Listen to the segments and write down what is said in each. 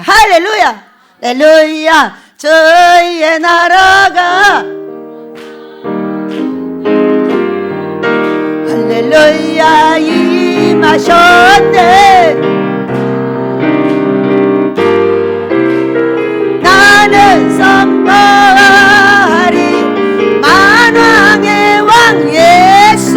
할렐루야. 할렐루야. 저희의 나라가 할렐루야 임하셨네. 나는 선포하리 만왕의 왕 예수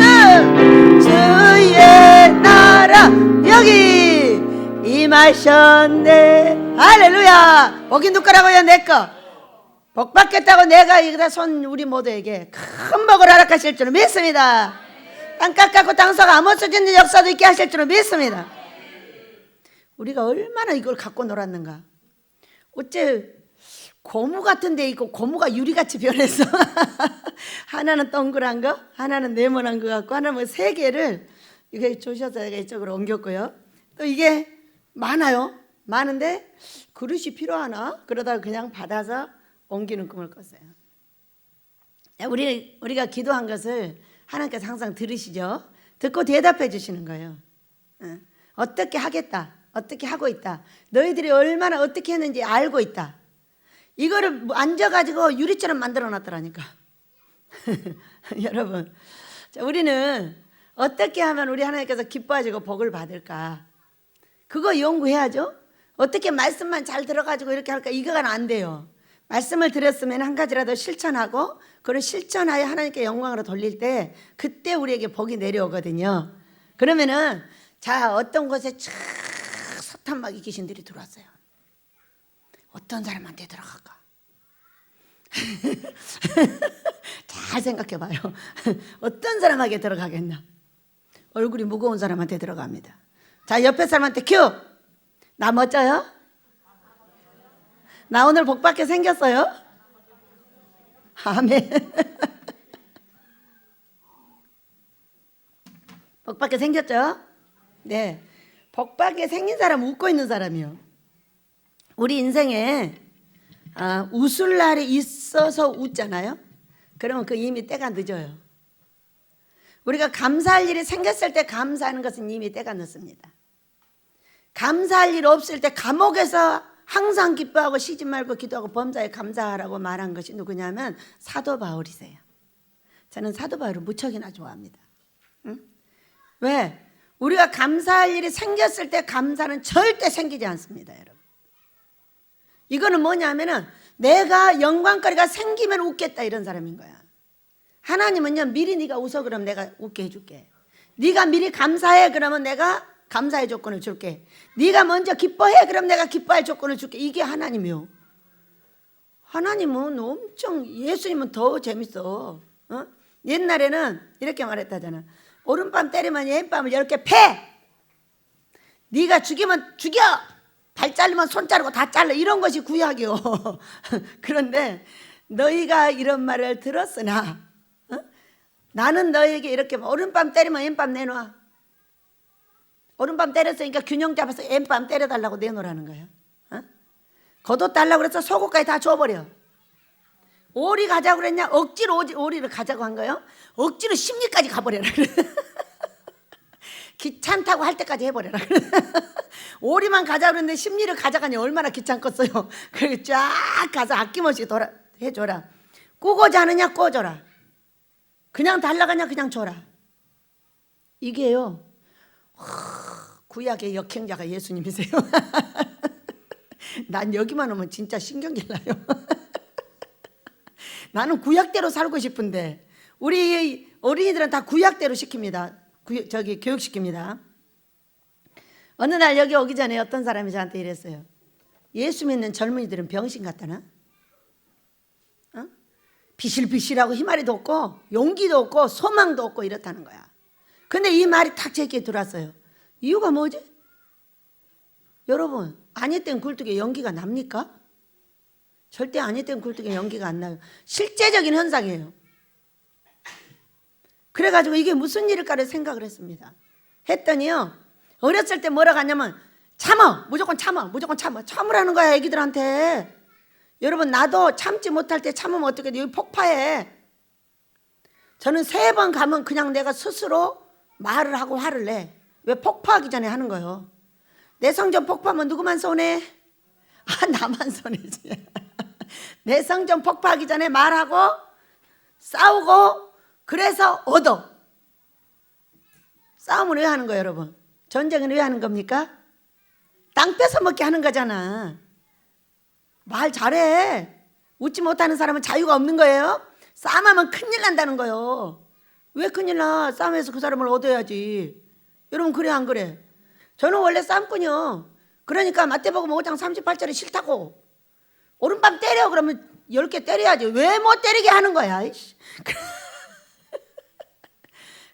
주의 나라 여기 임하셨네. 할렐루야. 복이 누구라고요? 내꺼. 복 받겠다고 내가 여기다 손 우리 모두에게 큰 복을 허락하실 줄을 믿습니다. 땅값 갖고 땅속 아무 수준의 역사도 있게 하실 줄을 믿습니다. 우리가 얼마나 이걸 갖고 놀았는가. 어째 고무 같은 데 있고 고무가 유리같이 변해서 하나는 동그란 거, 하나는 네모난 거 같고, 하나는 뭐 세 개를 이게 조셔서 이쪽으로 옮겼고요. 또 이게 많아요. 많은데 그릇이 필요하나? 그러다가 그냥 받아서 옮기는 꿈을 꿨어요. 우리가 기도한 것을 하나님께서 항상 들으시죠. 듣고 대답해 주시는 거예요. 어떻게 하겠다, 어떻게 하고 있다, 너희들이 얼마나 어떻게 했는지 알고 있다. 이거를 앉아가지고 유리처럼 만들어 놨더라니까. 여러분, 우리는 어떻게 하면 우리 하나님께서 기뻐하시고 복을 받을까? 그거 연구해야죠. 어떻게 말씀만 잘 들어가지고 이렇게 할까? 이거가 안 돼요. 말씀을 들었으면 한 가지라도 실천하고, 그걸 실천하여 하나님께 영광으로 돌릴 때 그때 우리에게 복이 내려오거든요. 그러면은 자, 어떤 곳에 쫙 사탄마귀 귀신들이 들어왔어요. 어떤 사람한테 들어갈까? 잘 생각해 봐요. 어떤 사람에게 들어가겠나? 얼굴이 무거운 사람한테 들어갑니다. 자, 옆에 사람한테 큐! 나 멋져요? 나 오늘 복받게 생겼어요? 아멘. 복받게 생겼죠? 네. 복받게 생긴 사람, 웃고 있는 사람이요. 우리 인생에 웃을 날이 있어서 웃잖아요. 그러면 그 이미 때가 늦어요. 우리가 감사할 일이 생겼을 때 감사하는 것은 이미 때가 늦습니다. 감사할 일 없을 때 감옥에서 항상 기뻐하고 쉬지 말고 기도하고 범사에 감사하라고 말한 것이 누구냐면 사도 바울이세요. 저는 사도 바울을 무척이나 좋아합니다. 응? 왜? 우리가 감사할 일이 생겼을 때 감사는 절대 생기지 않습니다, 여러분. 이거는 뭐냐면은 내가 영광거리가 생기면 웃겠다 이런 사람인 거야. 하나님은요, 미리 네가 웃어 그러면 내가 웃게 해줄게. 네가 미리 감사해 그러면 내가 감사의 조건을 줄게. 네가 먼저 기뻐해 그럼 내가 기뻐할 조건을 줄게. 이게 하나님이요. 하나님은 엄청, 예수님은 더 재밌어. 옛날에는 이렇게 말했다잖아. 오른밤 때리면 왼밤을 10개 패. 네가 죽이면 죽여. 발 자르면 손 자르고 다 잘라. 이런 것이 구약이요. 그런데 너희가 이런 말을 들었으나 나는 너희에게 이렇게 오른밤 때리면 왼밤 내놔. 오른밤 때렸으니까 균형 잡아서 왼밤 때려달라고 내놓으라는 거예요. 겉옷 달라고 그래서 속옷까지 다 줘버려. 오리 가자고 그랬냐? 억지로 오리를 가자고 한 거예요. 억지로 심리까지 가버려라 그래. 귀찮다고 할 때까지 해버려라 그래. 오리만 가자고 그랬는데 심리를 가져가니 얼마나 귀찮겠어요. 그리고 쫙 가서 아낌없이 해줘라. 꾸고자 하느냐 꿔줘라. 그냥 달라가냐 그냥 줘라. 이게요, 구약의 역행자가 예수님이세요. 난 여기만 오면 진짜 신경질 나요. 나는 구약대로 살고 싶은데 우리 어린이들은 다 구약대로 시킵니다. 교육시킵니다. 어느 날 여기 오기 전에 어떤 사람이 저한테 이랬어요. 예수 믿는 젊은이들은 병신 같다나? 비실비실하고 희마리도 없고 용기도 없고 소망도 없고 이렇다는 거야. 근데 이 말이 탁 제 귀에 들어왔어요. 이유가 뭐지? 여러분, 아니땐 굴뚝에 연기가 납니까? 절대 아니땐 굴뚝에 연기가 안 나요. 실제적인 현상이에요. 그래가지고 이게 무슨 일일까를 생각을 했습니다. 했더니요, 어렸을 때 뭐라고 하냐면 참어, 무조건 참어, 무조건 참어. 참으라는 거야, 애기들한테. 여러분, 나도 참지 못할 때 참으면 어떻게 돼? 여기 폭파해. 저는 3번 가면 그냥 내가 스스로 말을 하고 화를 내. 왜? 폭파하기 전에 하는 거예요. 내 성전 폭파하면 누구만 손해? 나만 손해지. 내 성전 폭파하기 전에 말하고 싸우고 그래서 얻어. 싸움을 왜 하는 거예요, 여러분? 전쟁은 왜 하는 겁니까? 땅 뺏어 먹게 하는 거잖아. 말 잘해. 웃지 못하는 사람은 자유가 없는 거예요. 싸움하면 큰일 난다는 거예요. 왜 큰일 나? 싸움에서 그 사람을 얻어야지. 여러분 그래 안 그래? 저는 원래 싸움꾼이요. 그러니까 마태복음 5장 38절이 싫다고. 오른밤 때려 그러면 10개 때려야지. 왜 못 때리게 하는 거야?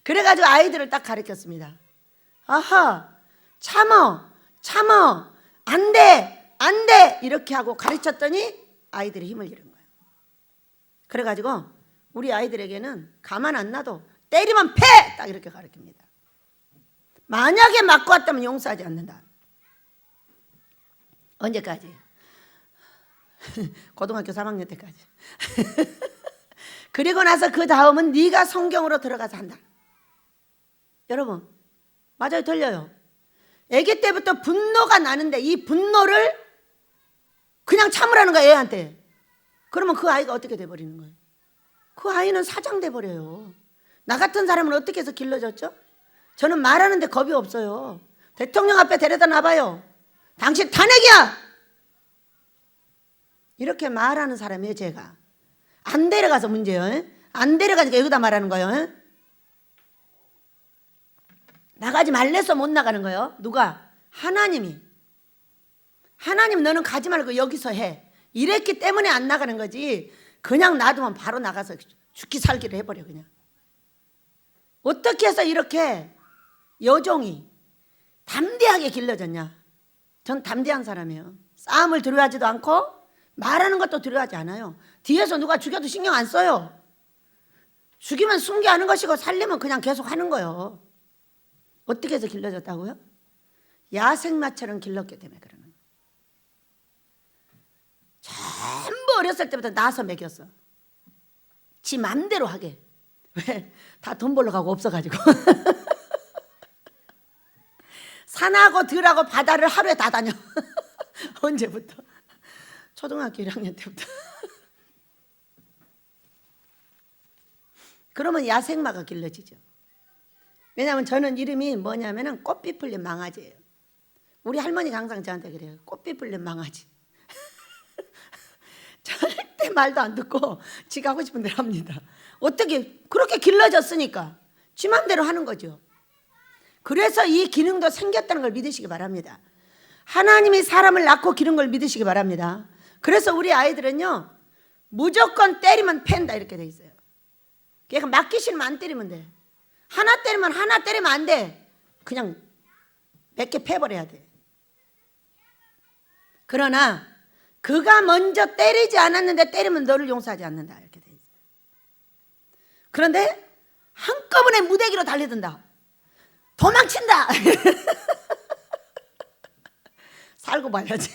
그래가지고 아이들을 딱 가르쳤습니다. 아하, 참어 안 돼 이렇게 하고 가르쳤더니 아이들이 힘을 잃은 거예요. 그래가지고 우리 아이들에게는 가만 안 놔도 때리면 패! 딱 이렇게 가르칩니다. 만약에 맞고 왔다면 용서하지 않는다. 언제까지? 고등학교 3학년 때까지. 그리고 나서 그 다음은 네가 성경으로 들어가서 한다. 여러분 맞아요, 틀려요? 아기 때부터 분노가 나는데 이 분노를 그냥 참으라는 거야, 애한테. 그러면 그 아이가 어떻게 돼버리는 거예요? 그 아이는 사장돼 버려요. 나 같은 사람은 어떻게 해서 길러졌죠? 저는 말하는데 겁이 없어요. 대통령 앞에 데려다 놔봐요. 당신 탄핵이야! 이렇게 말하는 사람이에요, 제가. 안 데려가서 문제예요. 안 데려가니까 여기다 말하는 거예요. 나가지 말래서 못 나가는 거예요. 누가? 하나님이. 하나님 너는 가지 말고 여기서 해. 이랬기 때문에 안 나가는 거지. 그냥 놔두면 바로 나가서 죽기 살기를 해버려 그냥. 어떻게 해서 이렇게 여종이 담대하게 길러졌냐? 전 담대한 사람이에요. 싸움을 두려워하지도 않고 말하는 것도 두려워하지 않아요. 뒤에서 누가 죽여도 신경 안 써요. 죽이면 순교하는 것이고 살리면 그냥 계속 하는 거예요. 어떻게 해서 길러졌다고요? 야생마처럼 길렀기 때문에 그러는 거예요. 전부 어렸을 때부터 낳아서 먹였어. 지 맘대로 하게. 왜? 다 돈 벌러 가고 없어가지고. 산하고 들하고 바다를 하루에 다 다녀. 언제부터? 초등학교 1학년 때부터. 그러면 야생마가 길러지죠. 왜냐하면 저는 이름이 뭐냐면은 꽃빛 풀린 망아지예요. 우리 할머니가 항상 저한테 그래요. 꽃빛 풀린 망아지. 절대 말도 안 듣고 지가 하고 싶은 대로 합니다. 어떻게 그렇게 길러졌으니까 지 맘대로 하는 거죠. 그래서 이 기능도 생겼다는 걸 믿으시기 바랍니다. 하나님이 사람을 낳고 기른 걸 믿으시기 바랍니다. 그래서 우리 아이들은요 무조건 때리면 팬다 이렇게 돼 있어요. 그러니까 맞기 싫으면 안 때리면 돼. 하나 때리면 안 돼. 그냥 몇 개 패버려야 돼. 그러나 그가 먼저 때리지 않았는데 때리면 너를 용서하지 않는다 이렇게 돼 있어요. 그런데 한꺼번에 무대기로 달려든다. 도망친다. 살고 봐야지.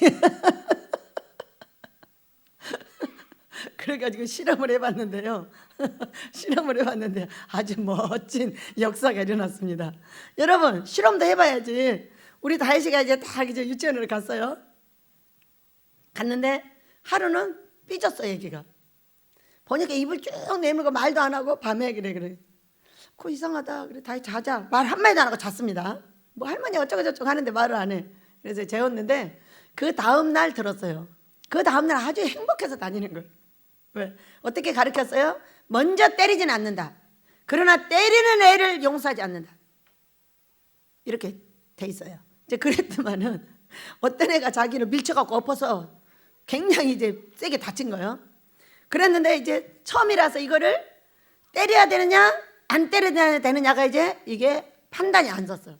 그래가지고 실험을 해봤는데요. 실험을 해봤는데 아주 멋진 역사가 일어났습니다. 여러분 실험도 해봐야지. 우리 다혜씨가 이제 딱 이제 유치원을 갔어요. 갔는데 하루는 삐졌어 애기가. 보니까 입을 쭉 내밀고 말도 안 하고 밤에 그래. 그거 이상하다. 그래 다혜 자자. 말 한마디도 안 하고 잤습니다. 뭐 할머니 어쩌고저쩌고 하는데 말을 안 해. 그래서 재웠는데 그 다음날 들었어요. 그 다음날 아주 행복해서 다니는 거예요. 왜? 어떻게 가르쳤어요? 먼저 때리진 않는다. 그러나 때리는 애를 용서하지 않는다. 이렇게 돼 있어요. 이제 그랬더만은 어떤 애가 자기를 밀쳐갖고 엎어서 굉장히 이제 세게 다친 거예요. 그랬는데 이제 처음이라서 이거를 때려야 되느냐 안 때려야 되느냐가 이제 이게 판단이 안 섰어요.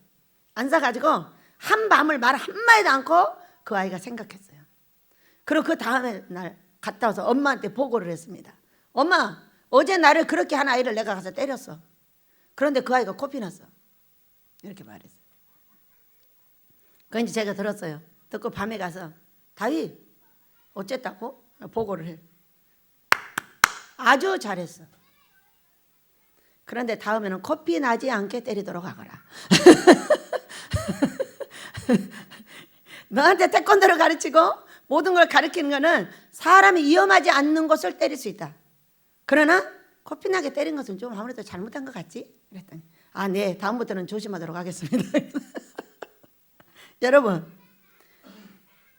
안 서가지고 한밤을 말 한마디도 않고 그 아이가 생각했어요. 그리고 그 다음에 날 갔다 와서 엄마한테 보고를 했습니다. 엄마 어제 나를 그렇게 한 아이를 내가 가서 때렸어. 그런데 그 아이가 코피 났어. 이렇게 말했어요. 그런지 제가 들었어요. 듣고 밤에 가서 다윗 어쨌다고? 보고를 해. 아주 잘했어. 그런데 다음에는 코피 나지 않게 때리도록 하거라. 너한테 태권도를 가르치고 모든 걸 가리키는 거는 사람이 위험하지 않는 곳을 때릴 수 있다. 그러나 코피나게 때린 것은 좀 아무래도 잘못한 것 같지? 그랬더니 네, 다음부터는 조심하도록 하겠습니다. 여러분,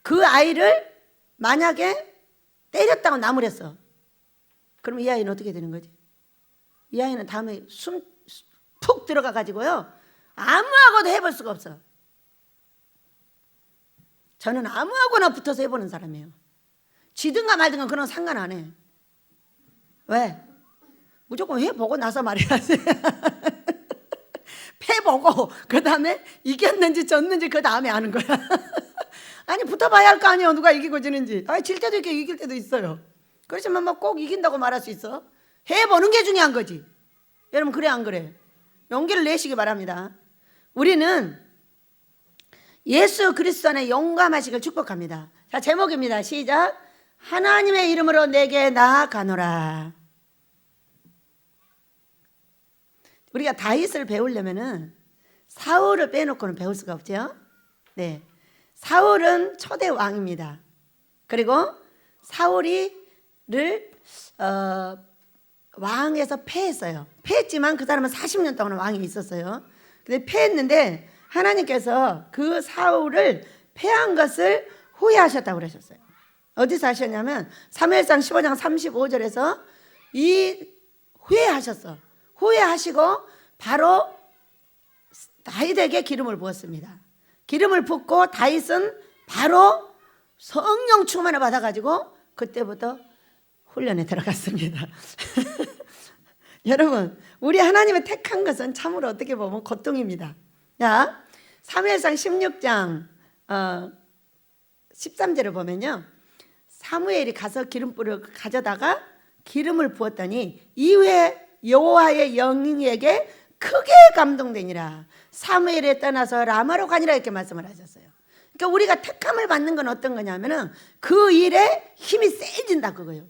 그 아이를 만약에 때렸다고 나무랬어. 그럼 이 아이는 어떻게 되는 거지? 이 아이는 다음에 숨 푹 들어가 가지고요, 아무하고도 해볼 수가 없어. 저는 아무하고나 붙어서 해보는 사람이에요. 지든가 말든가 그런 상관 안 해. 왜? 무조건 해보고 나서 말해야지. 패보고 그 다음에 이겼는지 졌는지 그 다음에 아는 거야. 아니 붙어봐야 할 거 아니에요. 누가 이기고 지는지. 질 때도 있고 이길 때도 있어요. 그렇지만 뭐 꼭 이긴다고 말할 수 있어? 해보는 게 중요한 거지. 여러분, 그래 안 그래? 용기를 내시기 바랍니다. 우리는 예수 그리스도 안에 용감하시길 축복합니다. 자, 제목입니다. 시작. 하나님의 이름으로 내게 나아가노라. 우리가 다윗을 배우려면은 사울을 빼놓고는 배울 수가 없죠. 네, 사울은 초대 왕입니다. 그리고 사울이를 왕에서 패했어요. 패했지만 그 사람은 40년 동안 왕이 있었어요. 근데 패했는데 하나님께서 그 사울을 패한 것을 후회하셨다고 그러셨어요. 어디서 하셨냐면 사무엘상 15장 35절에서 후회하셨어. 후회하시고 바로 다윗에게 기름을 부었습니다. 기름을 붓고 다윗은 바로 성령 충만을 받아가지고 그때부터 훈련에 들어갔습니다. 여러분, 우리 하나님의 택한 것은 참으로 어떻게 보면 고통입니다. 자, 사무엘상 16장 13절을 보면요, 사무엘이 가서 기름불을 가져다가 기름을 부었더니 이후에 여호와의 영에게 크게 감동되니라. 사무엘에 떠나서 라마로 가니라 이렇게 말씀을 하셨어요. 그러니까 우리가 택함을 받는 건 어떤 거냐면은 그 일에 힘이 세진다 그거예요.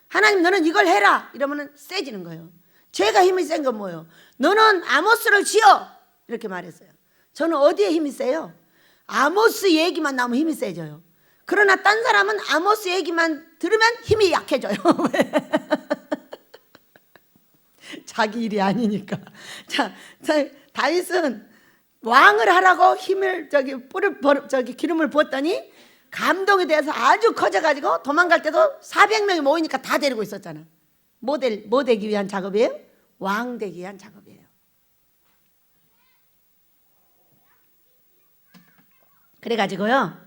하나님 너는 이걸 해라 이러면은 세지는 거예요. 제가 힘이 센 건 뭐예요? 너는 아모스를 지어 이렇게 말했어요. 저는 어디에 힘이 세요? 아모스 얘기만 나오면 힘이 세져요. 그러나 딴 사람은 아모스 얘기만 들으면 힘이 약해져요. 자기 일이 아니니까. 자, 다윗은 왕을 하라고 기름을 부었더니 감동에 대해서 아주 커져가지고 도망갈 때도 400명이 모이니까 다 데리고 있었잖아. 뭐 되기 위한 작업이에요? 왕 되기 위한 작업이에요. 그래가지고요,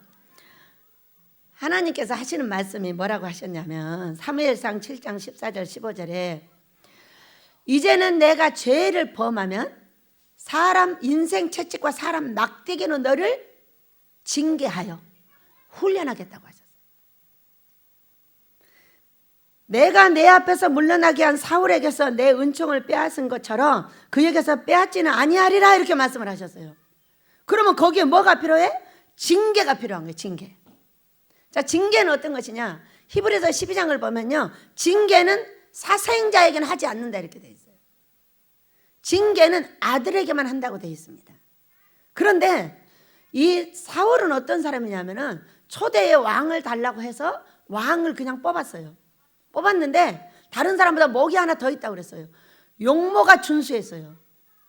하나님께서 하시는 말씀이 뭐라고 하셨냐면 사무엘상 7장 14절 15절에 이제는 내가 죄를 범하면 사람 인생 채찍과 사람 막대기로 너를 징계하여 훈련하겠다고 하셨어요. 내가 내 앞에서 물러나게 한 사울에게서 내 은총을 빼앗은 것처럼 그에게서 빼앗지는 아니하리라 이렇게 말씀을 하셨어요. 그러면 거기에 뭐가 필요해? 징계가 필요한 거예요. 징계. 자, 징계는 어떤 것이냐? 히브리서 12장을 보면요, 징계는 사생자에게는 하지 않는다 이렇게 되어 있어요. 징계는 아들에게만 한다고 되어 있습니다. 그런데 이 사울은 어떤 사람이냐면은 초대의 왕을 달라고 해서 왕을 그냥 뽑았어요. 뽑았는데 다른 사람보다 목이 하나 더 있다고 그랬어요. 용모가 준수했어요.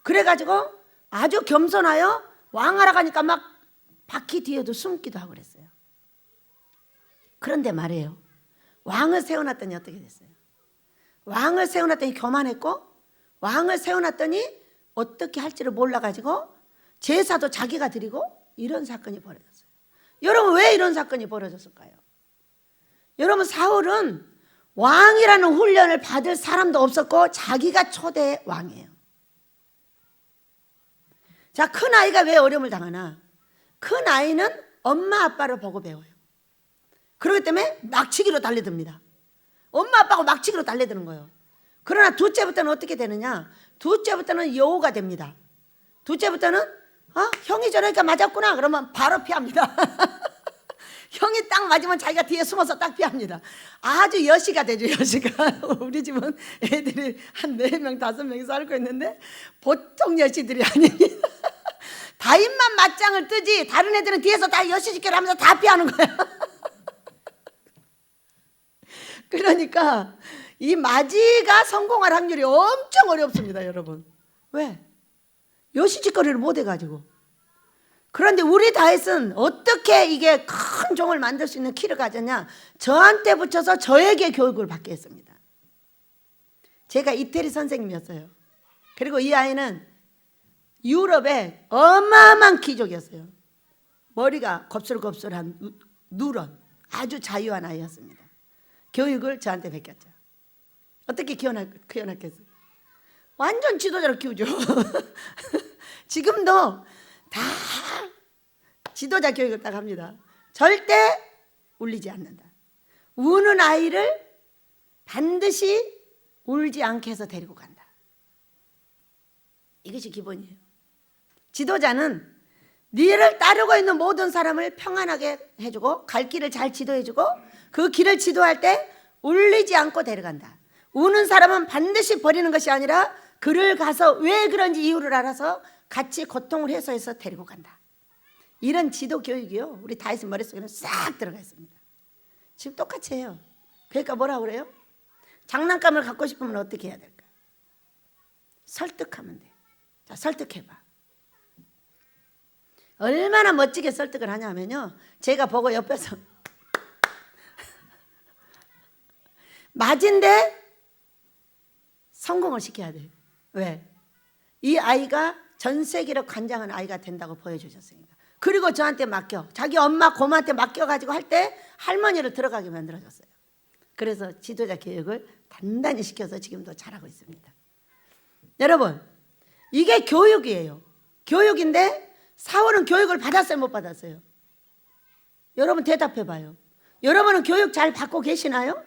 그래가지고 아주 겸손하여 왕하러 가니까 막 바퀴 뒤에도 숨기도 하고 그랬어요. 그런데 말이에요, 왕을 세워놨더니 어떻게 됐어요? 왕을 세워놨더니 교만했고, 왕을 세워놨더니 어떻게 할지를 몰라가지고 제사도 자기가 드리고 이런 사건이 벌어졌어요. 여러분, 왜 이런 사건이 벌어졌을까요? 여러분, 사울은 왕이라는 훈련을 받을 사람도 없었고 자기가 초대 왕이에요. 자, 큰 아이가 왜 어려움을 당하나? 큰 아이는 엄마 아빠를 보고 배워요. 그렇기 때문에 막치기로 달려듭니다. 엄마 아빠하고 막치기로 달려드는 거예요. 그러나 둘째부터는 어떻게 되느냐? 둘째부터는 여우가 됩니다. 둘째부터는 형이 저러니까 맞았구나 그러면 바로 피합니다. 형이 딱 맞으면 자기가 뒤에 숨어서 딱 피합니다. 아주 여시가 되죠. 여시가. 우리 집은 애들이 한 4명 5명이 살고 있는데 보통 여시들이 아닙니다. 다윗만 맞짱을 뜨지 다른 애들은 뒤에서 다 여시짓기를 하면서 다 피하는 거예요. 그러니까 이 맞이가 성공할 확률이 엄청 어렵습니다, 여러분. 왜? 요시짓거리를 못 해가지고. 그런데 우리 다윗은 어떻게 이게 큰 종을 만들 수 있는 키를 가졌냐? 저한테 붙여서 저에게 교육을 받게 했습니다. 제가 이태리 선생님이었어요. 그리고 이 아이는 유럽의 어마어마한 귀족이었어요. 머리가 겁술겁술한 누런 아주 자유한 아이였습니다. 교육을 저한테 베꼈죠. 어떻게 키워놨겠어요? 완전 지도자로 키우죠. 지금도 다 지도자 교육을 딱 합니다. 절대 울리지 않는다. 우는 아이를 반드시 울지 않게 해서 데리고 간다. 이것이 기본이에요. 지도자는 니를 따르고 있는 모든 사람을 평안하게 해주고 갈 길을 잘 지도해주고 그 길을 지도할 때 울리지 않고 데려간다. 우는 사람은 반드시 버리는 것이 아니라 그를 가서 왜 그런지 이유를 알아서 같이 고통을 해소해서 데리고 간다. 이런 지도 교육이요, 우리 다윗 머릿속에는 싹 들어가 있습니다. 지금 똑같이 해요. 그러니까 뭐라고 그래요? 장난감을 갖고 싶으면 어떻게 해야 될까? 설득하면 돼. 자, 설득해봐. 얼마나 멋지게 설득을 하냐면요, 제가 보고 옆에서 맞은데 성공을 시켜야 돼요. 왜? 이 아이가 전 세계로 관장한 아이가 된다고 보여주셨으니까. 그리고 저한테 맡겨, 자기 엄마 고모한테 맡겨가지고 할 때 할머니를 들어가게 만들어줬어요. 그래서 지도자 교육을 단단히 시켜서 지금도 잘하고 있습니다. 여러분, 이게 교육이에요. 교육인데 사울은 교육을 받았어요, 못 받았어요? 여러분 대답해봐요. 여러분은 교육 잘 받고 계시나요?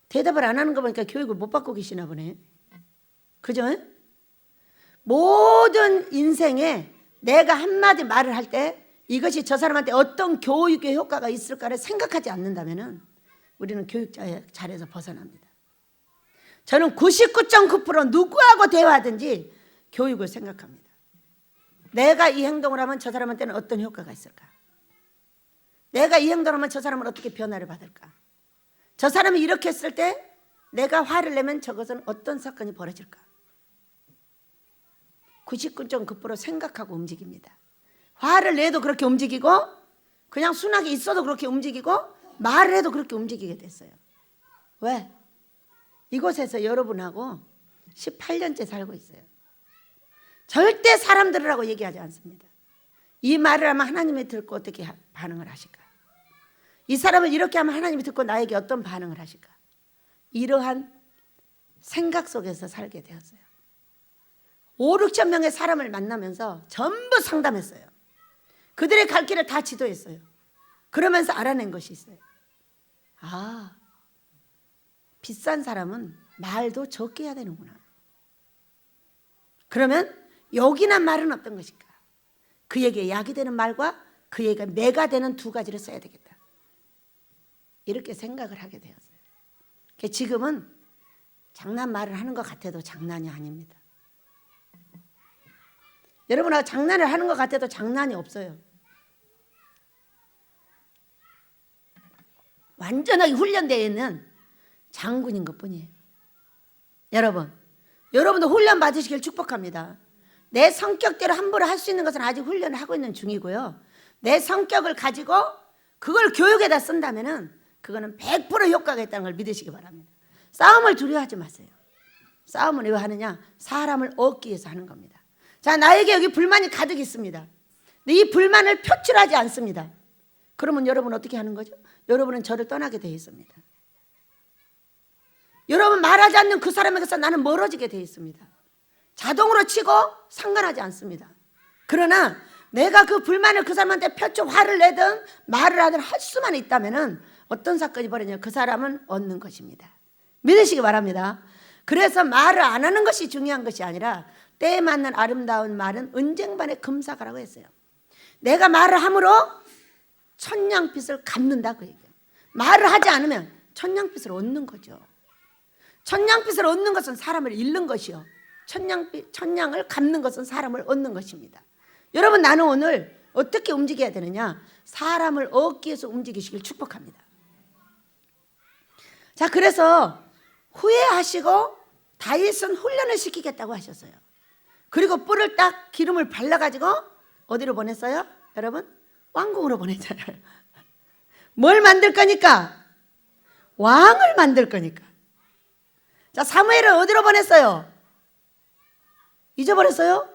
대답을 안 하는 거 보니까 교육을 못 받고 계시나 보네. 그죠? 모든 인생에 내가 한마디 말을 할 때 이것이 저 사람한테 어떤 교육의 효과가 있을까를 생각하지 않는다면 우리는 교육 자리에서 벗어납니다. 저는 99.9% 누구하고 대화하든지 교육을 생각합니다. 내가 이 행동을 하면 저 사람한테는 어떤 효과가 있을까? 내가 이 행동을 하면 저 사람은 어떻게 변화를 받을까? 저 사람이 이렇게 했을 때 내가 화를 내면 저것은 어떤 사건이 벌어질까? 99.9% 생각하고 움직입니다. 화를 내도 그렇게 움직이고 그냥 순하게 있어도 그렇게 움직이고 말을 해도 그렇게 움직이게 됐어요. 왜? 이곳에서 여러분하고 18년째 살고 있어요. 절대 사람 들으라고 얘기하지 않습니다. 이 말을 하면 하나님이 듣고 어떻게 반응을 하실까? 이 사람을 이렇게 하면 하나님이 듣고 나에게 어떤 반응을 하실까? 이러한 생각 속에서 살게 되었어요. 5, 6천 명의 사람을 만나면서 전부 상담했어요. 그들의 갈 길을 다 지도했어요. 그러면서 알아낸 것이 있어요. 아, 비싼 사람은 말도 적게 해야 되는구나. 그러면 욕이란 말은 어떤 것일까? 그에게 약이 되는 말과 그에게 매가 되는 두 가지를 써야 되겠다. 이렇게 생각을 하게 되었어요. 지금은 장난 말을 하는 것 같아도 장난이 아닙니다. 여러분하고 장난을 하는 것 같아도 장난이 없어요. 완전하게 훈련되어 있는 장군인 것뿐이에요. 여러분도 훈련 받으시길 축복합니다. 내 성격대로 함부로 할 수 있는 것은 아직 훈련을 하고 있는 중이고요. 내 성격을 가지고 그걸 교육에다 쓴다면은 그거는 100% 효과가 있다는 걸 믿으시기 바랍니다. 싸움을 두려워하지 마세요. 싸움은 왜 하느냐? 사람을 얻기 위해서 하는 겁니다. 자, 나에게 여기 불만이 가득 있습니다. 근데 이 불만을 표출하지 않습니다. 그러면 여러분은 어떻게 하는 거죠? 여러분은 저를 떠나게 되어 있습니다. 여러분 말하지 않는 그 사람에게서 나는 멀어지게 되어 있습니다. 자동으로 치고 상관하지 않습니다. 그러나 내가 그 불만을 그 사람한테 표출, 화를 내든 말을 하든 할 수만 있다면 어떤 사건이 벌어지냐? 그 사람은 얻는 것입니다. 믿으시기 바랍니다. 그래서 말을 안 하는 것이 중요한 것이 아니라 때에 맞는 아름다운 말은 은쟁반의 금사가라고 했어요. 내가 말을 함으로 천냥빚을 갚는다 그 얘기예요. 말을 하지 않으면 천냥빚을 얻는 거죠. 천냥빚을 얻는 것은 사람을 잃는 것이요, 천냥을 갚는 것은 사람을 얻는 것입니다. 여러분, 나는 오늘 어떻게 움직여야 되느냐? 사람을 얻기 위해서 움직이시길 축복합니다. 자, 그래서 후회하시고 다윗은 훈련을 시키겠다고 하셨어요. 그리고 뿔을 딱 기름을 발라가지고 어디로 보냈어요? 여러분, 왕궁으로 보냈잖아요. 뭘 만들 거니까? 왕을 만들 거니까. 자, 사무엘을 어디로 보냈어요? 잊어버렸어요?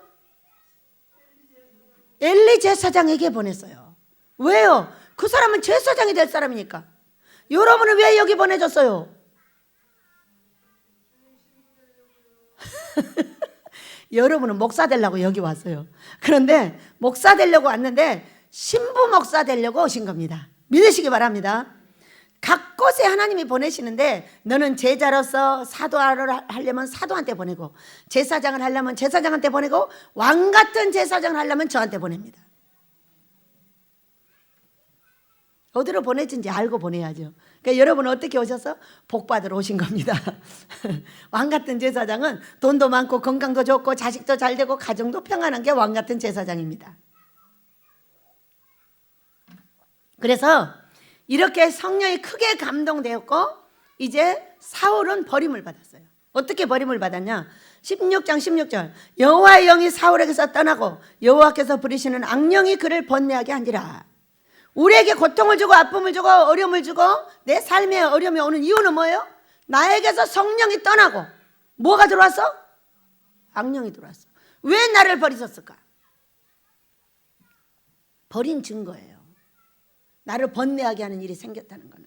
엘리 제사장에게 보냈어요. 왜요? 그 사람은 제사장이 될 사람이니까. 여러분은 왜 여기 보내줬어요? 여러분은 목사 되려고 여기 왔어요. 그런데 목사 되려고 왔는데 신부 목사 되려고 오신 겁니다. 믿으시기 바랍니다. 각 곳에 하나님이 보내시는데 너는 제자로서 사도를 하려면 사도한테 보내고 제사장을 하려면 제사장한테 보내고 왕 같은 제사장을 하려면 저한테 보냅니다. 어디로 보내진지 알고 보내야죠. 그러니까 여러분은 어떻게 오셔서 복 받으러 오신 겁니다. 왕 같은 제사장은 돈도 많고 건강도 좋고 자식도 잘 되고 가정도 평안한 게 왕 같은 제사장입니다. 그래서 이렇게 성령이 크게 감동되었고 이제 사울은 버림을 받았어요. 어떻게 버림을 받았냐? 16장 16절 여호와의 영이 사울에게서 떠나고 여호와께서 부리시는 악령이 그를 번뇌하게 한지라. 우리에게 고통을 주고 아픔을 주고 어려움을 주고 내 삶에 어려움이 오는 이유는 뭐예요? 나에게서 성령이 떠나고 뭐가 들어왔어? 악령이 들어왔어. 왜 나를 버리셨을까? 버린 증거예요. 나를 번뇌하게 하는 일이 생겼다는 거는.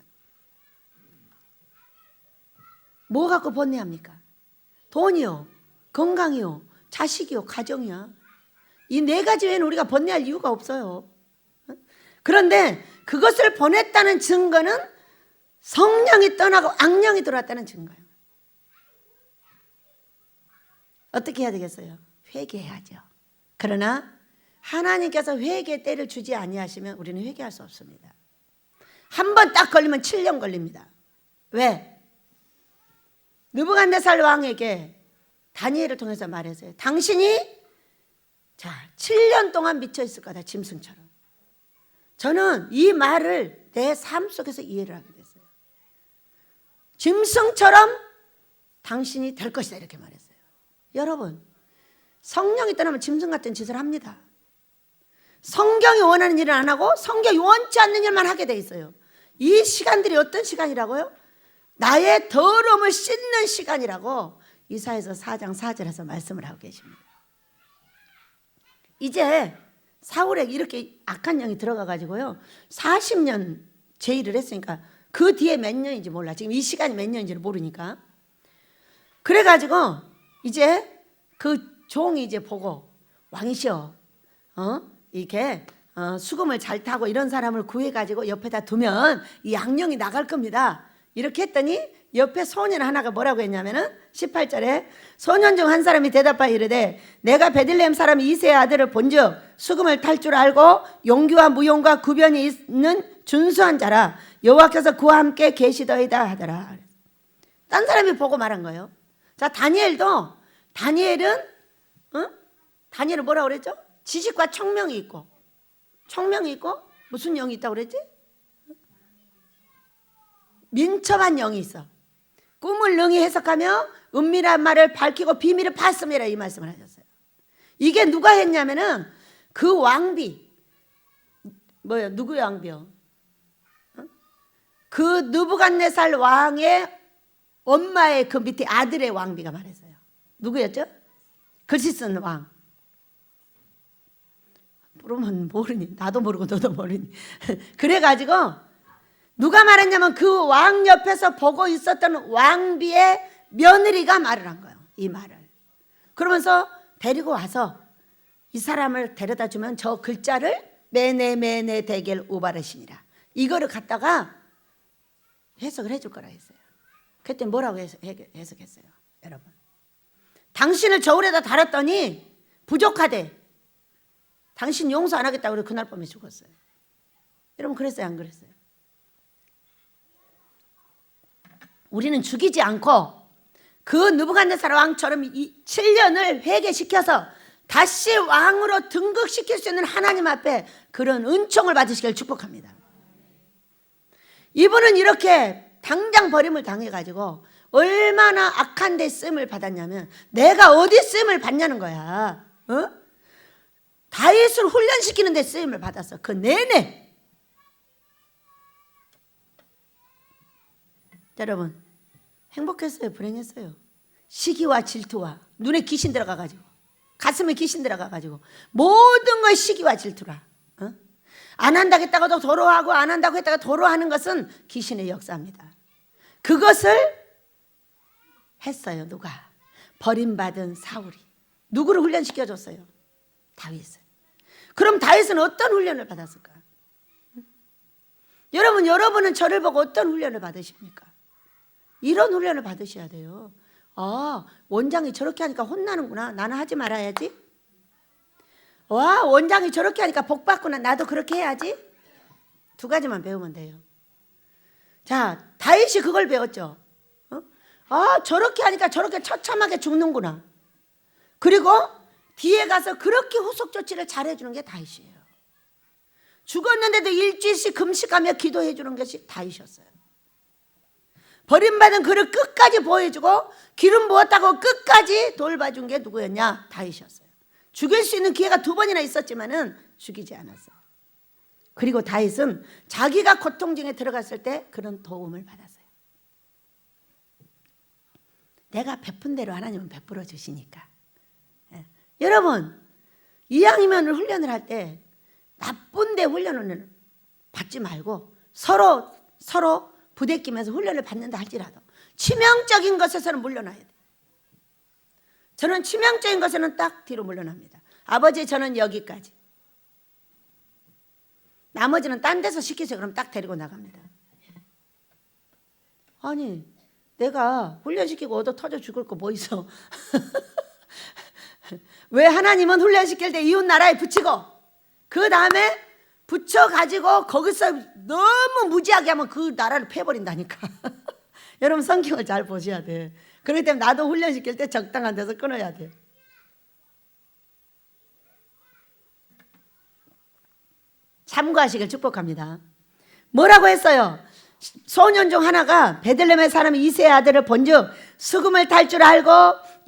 뭐 갖고 번뇌합니까? 돈이요, 건강이요, 자식이요, 가정이야. 이 네 가지 외에는 우리가 번뇌할 이유가 없어요. 그런데 그것을 보냈다는 증거는 성령이 떠나고 악령이 들어왔다는 증거예요. 어떻게 해야 되겠어요? 회개해야죠. 그러나 하나님께서 회개의 때를 주지 아니하시면 우리는 회개할 수 없습니다. 한 번 딱 걸리면 7년 걸립니다. 왜? 느부갓네살 왕에게 다니엘을 통해서 말했어요. 당신이 7년 동안 미쳐 있을 거다, 짐승처럼. 저는 이 말을 내 삶 속에서 이해를 하게 됐어요. 짐승처럼 당신이 될 것이다 이렇게 말했어요. 여러분, 성령이 떠나면 짐승 같은 짓을 합니다. 성경이 원하는 일은 안 하고 성경이 원치 않는 일만 하게 돼 있어요. 이 시간들이 어떤 시간이라고요? 나의 더러움을 씻는 시간이라고 이사야서 4장 4절에서 말씀을 하고 계십니다. 이제 사울에게 이렇게 악한 영이 들어가 가지고요 40년 제의를 했으니까 그 뒤에 몇 년인지 몰라. 지금 이 시간이 몇 년인지를 모르니까. 그래 가지고 이제 그 종이 이제 보고 왕이시여 이렇게 수금을 잘 타고 이런 사람을 구해 가지고 옆에다 두면 이 악령이 나갈 겁니다. 이렇게 했더니 옆에 소년 하나가 뭐라고 했냐면은 18절에 소년 중 한 사람이 대답하여 이르되 내가 베들레헴 사람 이새의 아들을 본즉 수금을 탈 줄 알고 용기와 무용과 구변이 있는 준수한 자라 여호와께서 그와 함께 계시더이다 하더라. 딴 사람이 보고 말한 거예요. 자, 다니엘은 뭐라고 그랬죠? 지식과 청명이 있고 무슨 영이 있다고 그랬지? 민첩한 영이 있어. 꿈을 능히 해석하며 은밀한 말을 밝히고 비밀을 봤음이라 이 말씀을 하셨어요. 이게 누가 했냐면은 그 왕비 누구의 왕비요? 그 느부갓네살 왕의 엄마의 그 밑에 아들의 왕비가 말했어요. 누구였죠? 글씨 쓴 왕. 모르면 모르니. 나도 모르고 너도 모르니. 그래가지고 누가 말했냐면 그 왕 옆에서 보고 있었던 왕비의 며느리가 말을 한 거예요. 이 말을. 그러면서 데리고 와서 이 사람을 데려다 주면 저 글자를 메네 대겔 우바르시니라. 이거를 갖다가 해석을 해줄 거라 했어요. 그때 뭐라고 해석했어요? 여러분. 당신을 저울에다 달았더니 부족하대. 당신 용서 안 하겠다고 그래 그날 밤에 죽었어요. 여러분 그랬어요? 안 그랬어요? 우리는 죽이지 않고 그 느부갓네살 왕처럼 7년을 회개시켜서 다시 왕으로 등극시킬 수 있는 하나님 앞에 그런 은총을 받으시길 축복합니다. 이분은 이렇게 당장 버림을 당해가지고 얼마나 악한 데 쓰임을 받았냐면 내가 어디 쓰임을 받냐는 거야. 다윗을 훈련시키는 데 쓰임을 받았어. 그 내내. 여러분 행복했어요? 불행했어요? 시기와 질투와 눈에 귀신 들어가가지고 가슴에 귀신 들어가가지고 모든 걸 시기와 질투라. 안 한다고 했다가도 도로하고 안 한다고 했다가 도로하는 것은 귀신의 역사입니다. 그것을 했어요. 누가? 버림받은 사울이. 누구를 훈련시켜줬어요? 다윗을. 그럼 다윗은 어떤 훈련을 받았을까? 여러분은 저를 보고 어떤 훈련을 받으십니까? 이런 훈련을 받으셔야 돼요. 아, 원장이 저렇게 하니까 혼나는구나. 나는 하지 말아야지. 와, 원장이 저렇게 하니까 복 받구나. 나도 그렇게 해야지. 두 가지만 배우면 돼요. 자, 다윗이 그걸 배웠죠. 아, 저렇게 하니까 저렇게 처참하게 죽는구나. 그리고 뒤에 가서 그렇게 후속 조치를 잘해주는 게 다윗이에요. 죽었는데도 일주일씩 금식하며 기도해 주는 것이 다윗이었어요. 버림받은 그를 끝까지 보호해주고 기름 부었다고 끝까지 돌봐준 게 누구였냐? 다윗이었어요. 죽일 수 있는 기회가 2번이나 있었지만은 죽이지 않았어요. 그리고 다윗은 자기가 고통 중에 들어갔을 때 그런 도움을 받았어요. 내가 베푼 대로 하나님은 베풀어 주시니까. 여러분, 이왕이면 훈련을 할 때 나쁜 데 훈련을 받지 말고 서로 부대끼면서 훈련을 받는다 할지라도 치명적인 것에서는 물러나야 돼요. 저는 치명적인 것에는 딱 뒤로 물러납니다. 아버지, 저는 여기까지. 나머지는 딴 데서 시키세요. 그럼 딱 데리고 나갑니다. 아니, 내가 훈련시키고 얻어 터져 죽을 거 뭐 있어? 왜 하나님은 훈련시킬 때 이웃 나라에 붙이고 그 다음에 붙여가지고 거기서 너무 무지하게 하면 그 나라를 패버린다니까. 여러분 성경을 잘 보셔야 돼. 그렇기 때문에 나도 훈련시킬 때 적당한 데서 끊어야 돼. 참고하시길 축복합니다. 뭐라고 했어요? 소년 중 하나가 베들레헴의 사람 이새의 아들을 본즉 수금을 탈 줄 알고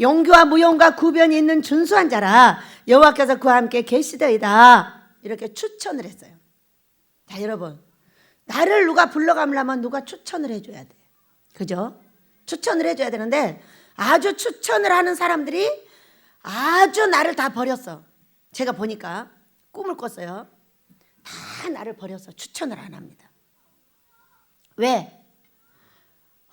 용기와 무용과 구변이 있는 준수한 자라 여호와께서 그와 함께 계시더이다. 이렇게 추천을 했어요. 자, 여러분, 나를 누가 불러가려면 누가 추천을 해줘야 돼. 그죠? 추천을 해줘야 되는데 아주 추천을 하는 사람들이 아주 나를 다 버렸어. 제가 보니까 꿈을 꿨어요. 다 나를 버려서 추천을 안 합니다. 왜?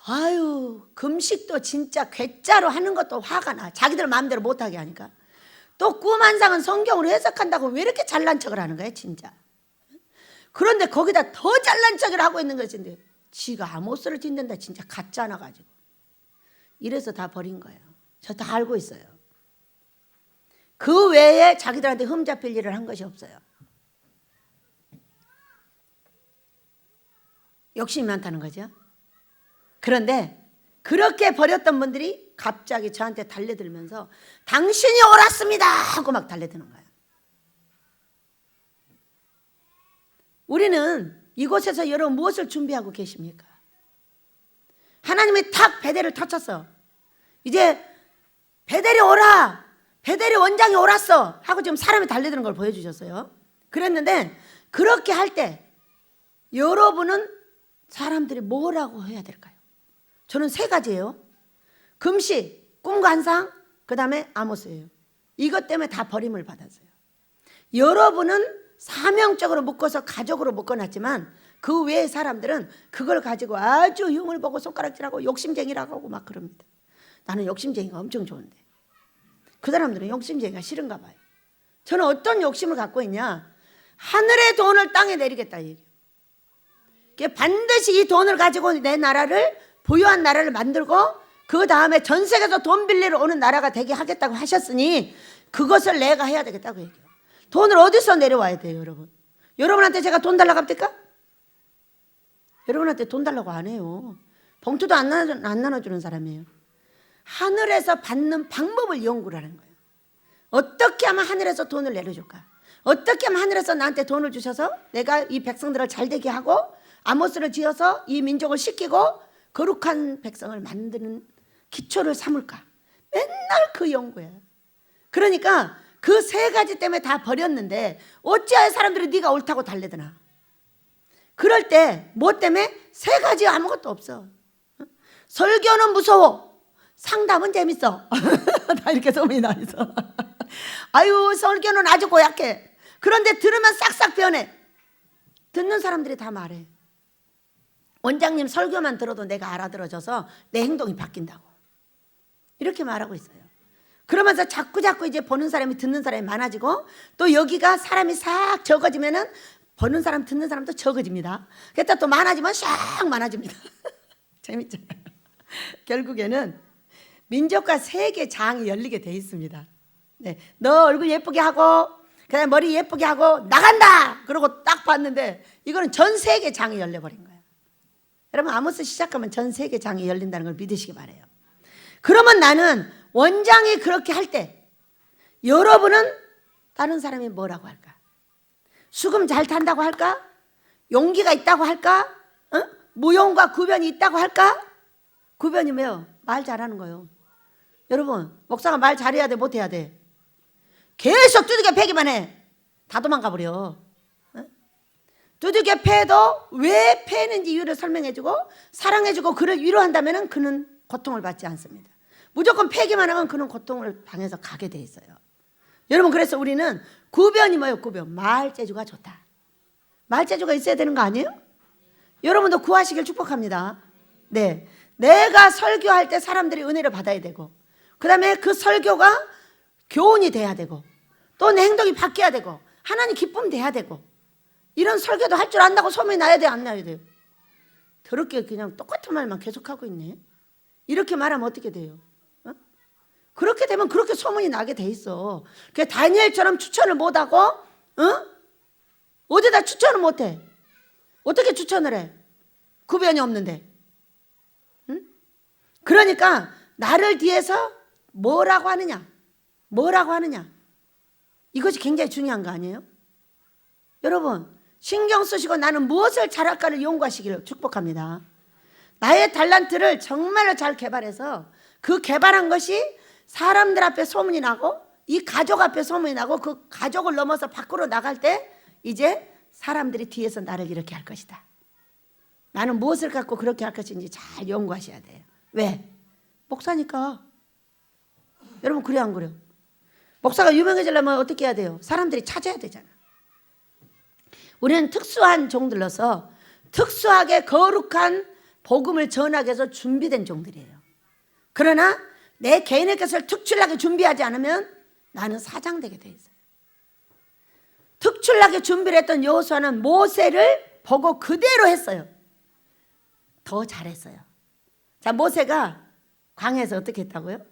아유, 금식도 진짜 괴짜로 하는 것도 화가 나. 자기들 마음대로 못하게 하니까. 또 꿈 한 상은 성경으로 해석한다고 왜 이렇게 잘난 척을 하는 거야 진짜. 그런데 거기다 더 잘난 척을 하고 있는 것인데 지가 아모스를 짓는다. 진짜 가짜나 가지고. 이래서 다 버린 거예요. 저 다 알고 있어요. 그 외에 자기들한테 흠잡힐 일을 한 것이 없어요. 욕심이 많다는 거죠. 그런데 그렇게 버렸던 분들이 갑자기 저한테 달려들면서 당신이 옳았습니다 하고 막 달려드는 거예요. 우리는 이곳에서 여러분 무엇을 준비하고 계십니까? 하나님이 탁 베델을 터쳤어. 이제 베델이 오라, 베델이 원장이 옳았어 하고 지금 사람이 달려드는 걸 보여주셨어요. 그랬는데 그렇게 할 때 여러분은 사람들이 뭐라고 해야 될까요? 저는 3가지예요. 금식, 꿈과 환상, 그 다음에 아모스예요. 이것 때문에 다 버림을 받았어요. 여러분은 사명적으로 묶어서 가족으로 묶어놨지만 그 외의 사람들은 그걸 가지고 아주 흉을 보고 손가락질하고 욕심쟁이라고 하고 막 그럽니다. 나는 욕심쟁이가 엄청 좋은데 그 사람들은 욕심쟁이가 싫은가 봐요. 저는 어떤 욕심을 갖고 있냐? 하늘의 돈을 땅에 내리겠다 이 얘기예요. 반드시 이 돈을 가지고 내 나라를 부유한 나라를 만들고 그 다음에 전 세계에서 돈 빌리러 오는 나라가 되게 하겠다고 하셨으니 그것을 내가 해야 되겠다고 얘기해요. 돈을 어디서 내려와야 돼요 여러분? 여러분한테 제가 돈 달라고 합니까? 여러분한테 돈 달라고 안 해요. 봉투도 안 나눠주는 사람이에요. 하늘에서 받는 방법을 연구를 하는 거예요. 어떻게 하면 하늘에서 돈을 내려줄까? 어떻게 하면 하늘에서 나한테 돈을 주셔서 내가 이 백성들을 잘되게 하고 아모스를 지어서 이 민족을 시키고 거룩한 백성을 만드는 기초를 삼을까? 맨날 그 연구예요. 그러니까 그 세 가지 때문에 다 버렸는데 어찌하여 사람들이 네가 옳다고 달래드나? 그럴 때 뭐 때문에? 세 가지 아무것도 없어. 설교는 무서워, 상담은 재밌어. 다 이렇게 소문이 나 있어. 아유, 설교는 아주 고약해. 그런데 들으면 싹싹 변해. 듣는 사람들이 다 말해. 원장님 설교만 들어도 내가 알아들어져서 내 행동이 바뀐다고. 이렇게 말하고 있어요. 그러면서 자꾸 이제 보는 사람이 듣는 사람이 많아지고, 또 여기가 사람이 싹 적어지면은 보는 사람 듣는 사람도 적어집니다. 그랬다 또 많아지면 싹 많아집니다. 재밌잖아요. 결국에는 민족과 세계 장이 열리게 돼 있습니다. 네, 너 얼굴 예쁘게 하고 그다음에 머리 예쁘게 하고 나간다. 그러고 딱 봤는데 이거는 전 세계 장이 열려버린 거예요. 여러분, 아모스 시작하면 전 세계 장이 열린다는 걸 믿으시기 바라요. 그러면 나는 원장이 그렇게 할 때 여러분은 다른 사람이 뭐라고 할까? 수금 잘 탄다고 할까? 용기가 있다고 할까? 무용과 구변이 있다고 할까? 구변이며 말 잘하는 거예요. 여러분, 목사가 말 잘해야 돼, 못해야 돼? 계속 두들겨 패기만 해. 다 도망가 버려. 두들겨 패도 왜 패는지 이유를 설명해주고 사랑해주고 그를 위로한다면 그는 고통을 받지 않습니다. 무조건 패기만 하면 그는 고통을 당해서 가게 돼 있어요. 여러분, 그래서 우리는 구변이 뭐예요? 구변. 말재주가 좋다. 말재주가 있어야 되는 거 아니에요? 여러분도 구하시길 축복합니다. 네, 내가 설교할 때 사람들이 은혜를 받아야 되고, 그 다음에 그 설교가 교훈이 돼야 되고, 또 내 행동이 바뀌어야 되고, 하나님 기쁨 돼야 되고, 이런 설교도 할 줄 안다고 소문이 나야 돼, 안 나야 돼요? 더럽게 그냥 똑같은 말만 계속하고 있네. 이렇게 말하면 어떻게 돼요? 그렇게 되면 그렇게 소문이 나게 돼 있어. 그 다니엘처럼 추천을 못하고, 어디다 추천을 못해? 어떻게 추천을 해? 구변이 없는데. 그러니까 나를 뒤에서 뭐라고 하느냐, 이것이 굉장히 중요한 거 아니에요? 여러분, 신경 쓰시고 나는 무엇을 잘할까를 연구하시기를 축복합니다. 나의 달란트를 정말로 잘 개발해서 그 개발한 것이 사람들 앞에 소문이 나고, 이 가족 앞에 소문이 나고, 그 가족을 넘어서 밖으로 나갈 때 이제 사람들이 뒤에서 나를 이렇게 할 것이다. 나는 무엇을 갖고 그렇게 할 것인지 잘 연구하셔야 돼요. 왜? 목사니까. 여러분, 그래 안 그래요? 목사가 유명해지려면 어떻게 해야 돼요? 사람들이 찾아야 되잖아. 우리는 특수한 종들로서 특수하게 거룩한 복음을 전하기 위해서 준비된 종들이에요. 그러나 내 개인의 것을 특출나게 준비하지 않으면 나는 사장되게 돼 있어요. 특출나게 준비를 했던 여호수아는 모세를 보고 그대로 했어요. 더 잘했어요. 자, 모세가 광야에서 어떻게 했다고요?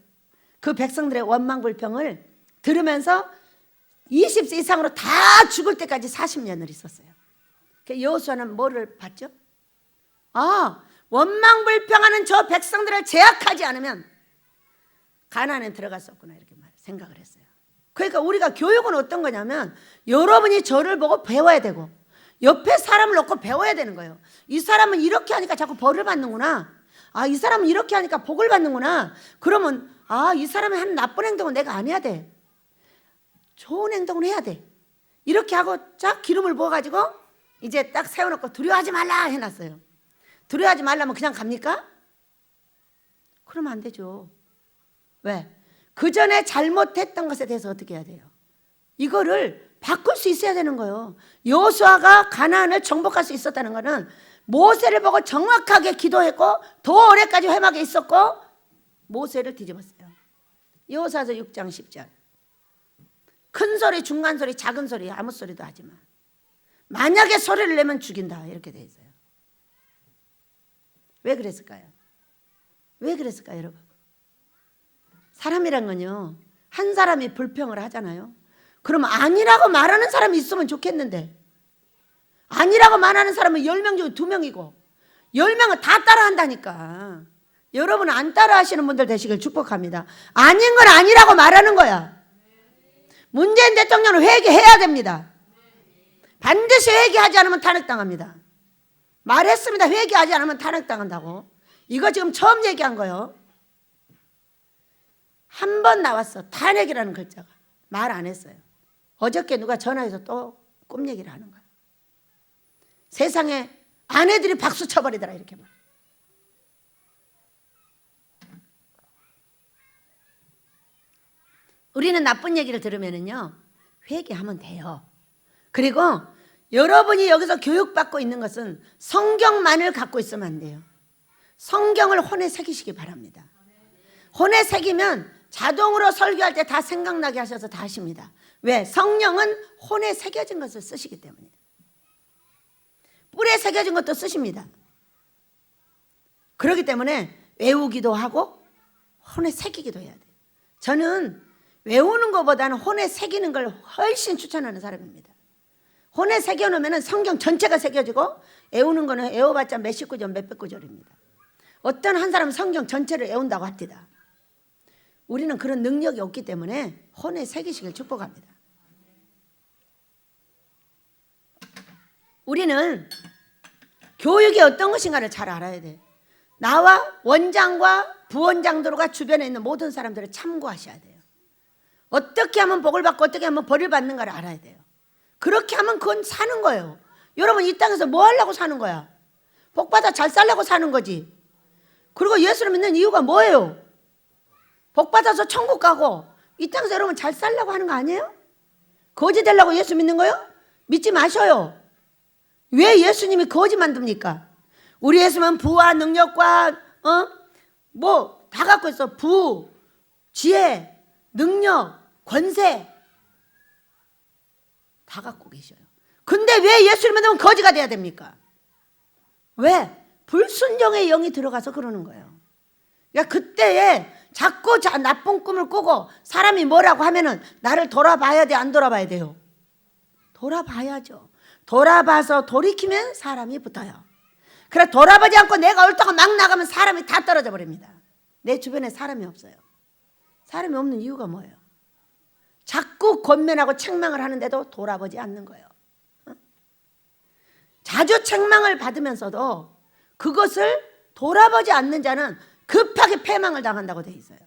그 백성들의 원망불평을 들으면서 20세 이상으로 다 죽을 때까지 40년을 있었어요. 여호수아는 뭐를 봤죠? 원망불평하는 저 백성들을 제압하지 않으면 가나안에 들어갈 수 없구나, 이렇게 생각을 했어요. 그러니까 우리가 교육은 어떤 거냐면 여러분이 저를 보고 배워야 되고 옆에 사람을 놓고 배워야 되는 거예요. 이 사람은 이렇게 하니까 자꾸 벌을 받는구나. 이 사람은 이렇게 하니까 복을 받는구나. 그러면 이 사람이 하는 나쁜 행동은 내가 안 해야 돼. 좋은 행동을 해야 돼. 이렇게 하고 쫙 기름을 부어가지고 이제 딱 세워놓고 두려워하지 말라 해놨어요. 두려워하지 말라면 그냥 갑니까? 그러면 안 되죠. 왜? 그 전에 잘못했던 것에 대해서 어떻게 해야 돼요? 이거를 바꿀 수 있어야 되는 거예요. 여호수아가 가나안을 정복할 수 있었다는 것은 모세를 보고 정확하게 기도했고 더 오래까지 회막에 있었고 모세를 뒤집었어요. 여호수아서 6장 10절. 큰 소리, 중간 소리, 작은 소리, 아무 소리도 하지 마. 만약에 소리를 내면 죽인다, 이렇게 돼 있어요. 왜 그랬을까요? 왜 그랬을까요, 여러분? 사람이란 건요, 한 사람이 불평을 하잖아요. 그럼 아니라고 말하는 사람이 있으면 좋겠는데, 아니라고 말하는 사람은 10명 중에 2명이고 10명은 다 따라한다니까. 여러분은 안 따라하시는 분들 되시길 축복합니다. 아닌 건 아니라고 말하는 거야. 문재인 대통령은 회개해야 됩니다. 반드시 회개하지 않으면 탄핵당합니다. 말했습니다. 회개하지 않으면 탄핵당한다고. 이거 지금 처음 얘기한 거요. 한 번 나왔어. 탄핵이라는 글자가. 말 안 했어요. 어저께 누가 전화해서 또 꿈 얘기를 하는 거야. 세상에 아내들이 박수 쳐버리더라 이렇게 말. 우리는 나쁜 얘기를 들으면은요 회개하면 돼요. 그리고 여러분이 여기서 교육받고 있는 것은 성경만을 갖고 있으면 안 돼요. 성경을 혼에 새기시기 바랍니다. 혼에 새기면 자동으로 설교할 때 다 생각나게 하셔서 다 하십니다. 왜? 성령은 혼에 새겨진 것을 쓰시기 때문이에요. 뿔에 새겨진 것도 쓰십니다. 그렇기 때문에 외우기도 하고 혼에 새기기도 해야 돼요. 저는 외우는 것보다는 혼에 새기는 걸 훨씬 추천하는 사람입니다. 혼에 새겨놓으면 성경 전체가 새겨지고 외우는 거는 외워봤자 몇십 구절 몇백 구절입니다. 어떤 한 사람은 성경 전체를 외운다고 합니다. 우리는 그런 능력이 없기 때문에 혼에 새기시길 축복합니다. 우리는 교육이 어떤 것인가를 잘 알아야 돼. 나와 원장과 부원장들과 주변에 있는 모든 사람들을 참고하셔야 돼요. 어떻게 하면 복을 받고 어떻게 하면 벌을 받는가를 알아야 돼요. 그렇게 하면 그건 사는 거예요. 여러분 이 땅에서 뭐 하려고 사는 거야? 복받아 잘 살려고 사는 거지. 그리고 예수를 믿는 이유가 뭐예요? 복받아서 천국 가고 이 땅에서 여러분 잘 살려고 하는 거 아니에요? 거지 되려고 예수 믿는 거요? 믿지 마셔요. 왜 예수님이 거지 만듭니까? 우리 예수님은 부와 능력과 뭐 다 갖고 있어. 부, 지혜, 능력, 권세 다 갖고 계셔요. 근데 왜 예수를 믿으면 거지가 돼야 됩니까? 왜? 불순종의 영이 들어가서 그러는 거예요. 그러니까 그때에 자꾸 나쁜 꿈을 꾸고 사람이 뭐라고 하면은 나를 돌아봐야 돼, 안 돌아봐야 돼요? 돌아봐야죠. 돌아봐서 돌이키면 사람이 붙어요. 그래 돌아보지 않고 내가 옳다고 막 나가면 사람이 다 떨어져 버립니다. 내 주변에 사람이 없어요. 사람이 없는 이유가 뭐예요? 자꾸 권면하고 책망을 하는데도 돌아보지 않는 거예요. 자주 책망을 받으면서도 그것을 돌아보지 않는 자는 급하게 패망을 당한다고 돼 있어요.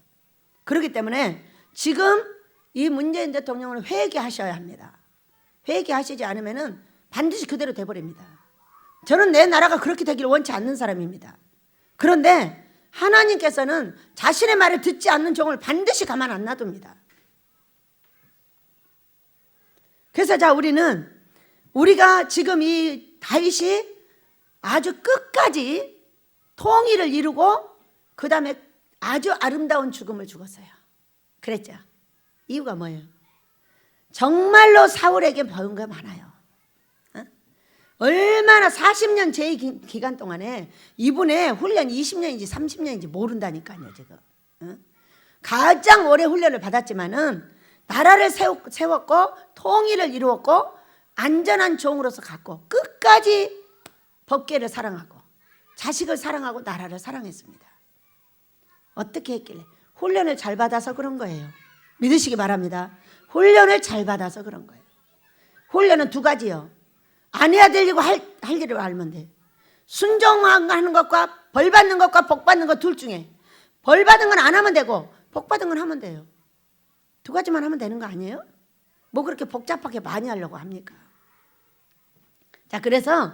그렇기 때문에 지금 이 문재인 대통령을 회개하셔야 합니다. 회개하시지 않으면 반드시 그대로 돼버립니다. 저는 내 나라가 그렇게 되기를 원치 않는 사람입니다. 그런데 하나님께서는 자신의 말을 듣지 않는 종을 반드시 가만 안 놔둡니다. 그래서 자 우리가 지금 이 다윗이 아주 끝까지 통일을 이루고 그 다음에 아주 아름다운 죽음을 죽었어요. 그랬죠. 이유가 뭐예요? 정말로 사울에게 배운 게 많아요. 얼마나 40년 제의 기간 동안에 이분의 훈련 20년인지 30년인지 모른다니까요. 지금 가장 오래 훈련을 받았지만은 나라를 세웠고 통일을 이루었고 안전한 종으로서 갔고 끝까지 법궤를 사랑하고 자식을 사랑하고 나라를 사랑했습니다. 어떻게 했길래? 훈련을 잘 받아서 그런 거예요. 믿으시기 바랍니다. 훈련을 잘 받아서 그런 거예요. 훈련은 두 가지요. 안 해야 될 일과 할 일을 알면 돼. 순종하는 것과 벌 받는 것과 복 받는 것 둘 중에 벌 받은 건 안 하면 되고 복 받은 건 하면 돼요. 두 가지만 하면 되는 거 아니에요? 뭐 그렇게 복잡하게 많이 하려고 합니까? 자, 그래서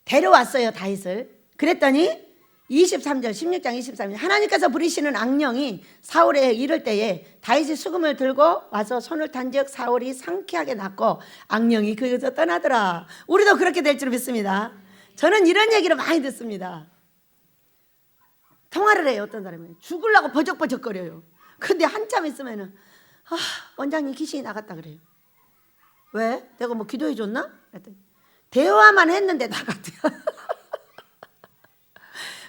데려왔어요, 다윗을. 그랬더니 23절 16장 23절 하나님께서 부리시는 악령이 사울에 이를 때에 다윗이 수금을 들고 와서 손을 탄즉 사울이 상쾌하게 낫고 악령이 그에서 떠나더라. 우리도 그렇게 될 줄 믿습니다. 저는 이런 얘기를 많이 듣습니다. 통화를 해요. 어떤 사람이 죽으려고 버적버적거려요. 근데 한참 있으면은 원장님 귀신이 나갔다 그래요. 왜? 내가 뭐 기도해 줬나? 그랬더니 대화만 했는데 나갔대요.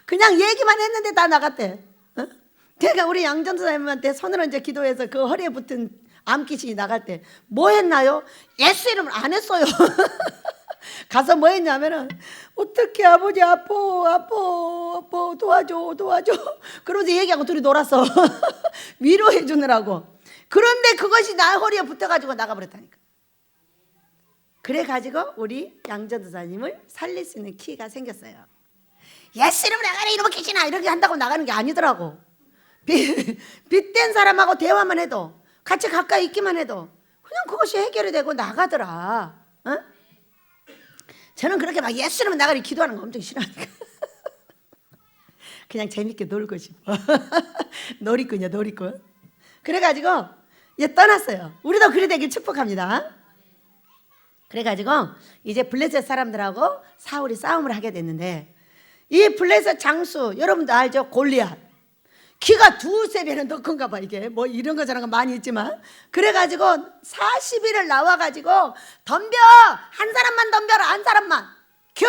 그냥 얘기만 했는데 다 나갔대. 제가 우리 양전사님한테 손을 얹어 기도해서 그 허리에 붙은 암귀신이 나갈 때 뭐 했나요? 예수 이름을 안 했어요. 가서 뭐 했냐면은 어떻게 아버지 아파 도와줘 그러면서 얘기하고 둘이 놀았어. 위로해 주느라고. 그런데 그것이 나 허리에 붙어가지고 나가버렸다니까. 그래가지고 우리 양전도사님을 살릴 수 있는 키가 생겼어요. 예수 이름으로 나가라 이놈의 귀신아 이렇게 한다고 나가는 게 아니더라고. 빚된 사람하고 대화만 해도 같이 가까이 있기만 해도 그냥 그것이 해결이 되고 나가더라. 어? 저는 그렇게 막 예수 이름으로 나가라 기도하는 거 엄청 싫어하니까 그냥 재밌게 놀고 싶어. 놀이꾼이야 놀이꾼. 그래가지고 이제 떠났어요. 우리도 그리 되길 축복합니다. 그래가지고 이제 블레셋 사람들하고 사울이 싸움을 하게 됐는데 이 블레셋 장수 여러분도 알죠? 골리앗. 키가 두세 배는 더 큰가 봐. 이게 뭐 이런 거 저런 거 많이 있지만 그래가지고 40일을 나와가지고 덤벼 한 사람만 덤벼라 한 사람만 큐.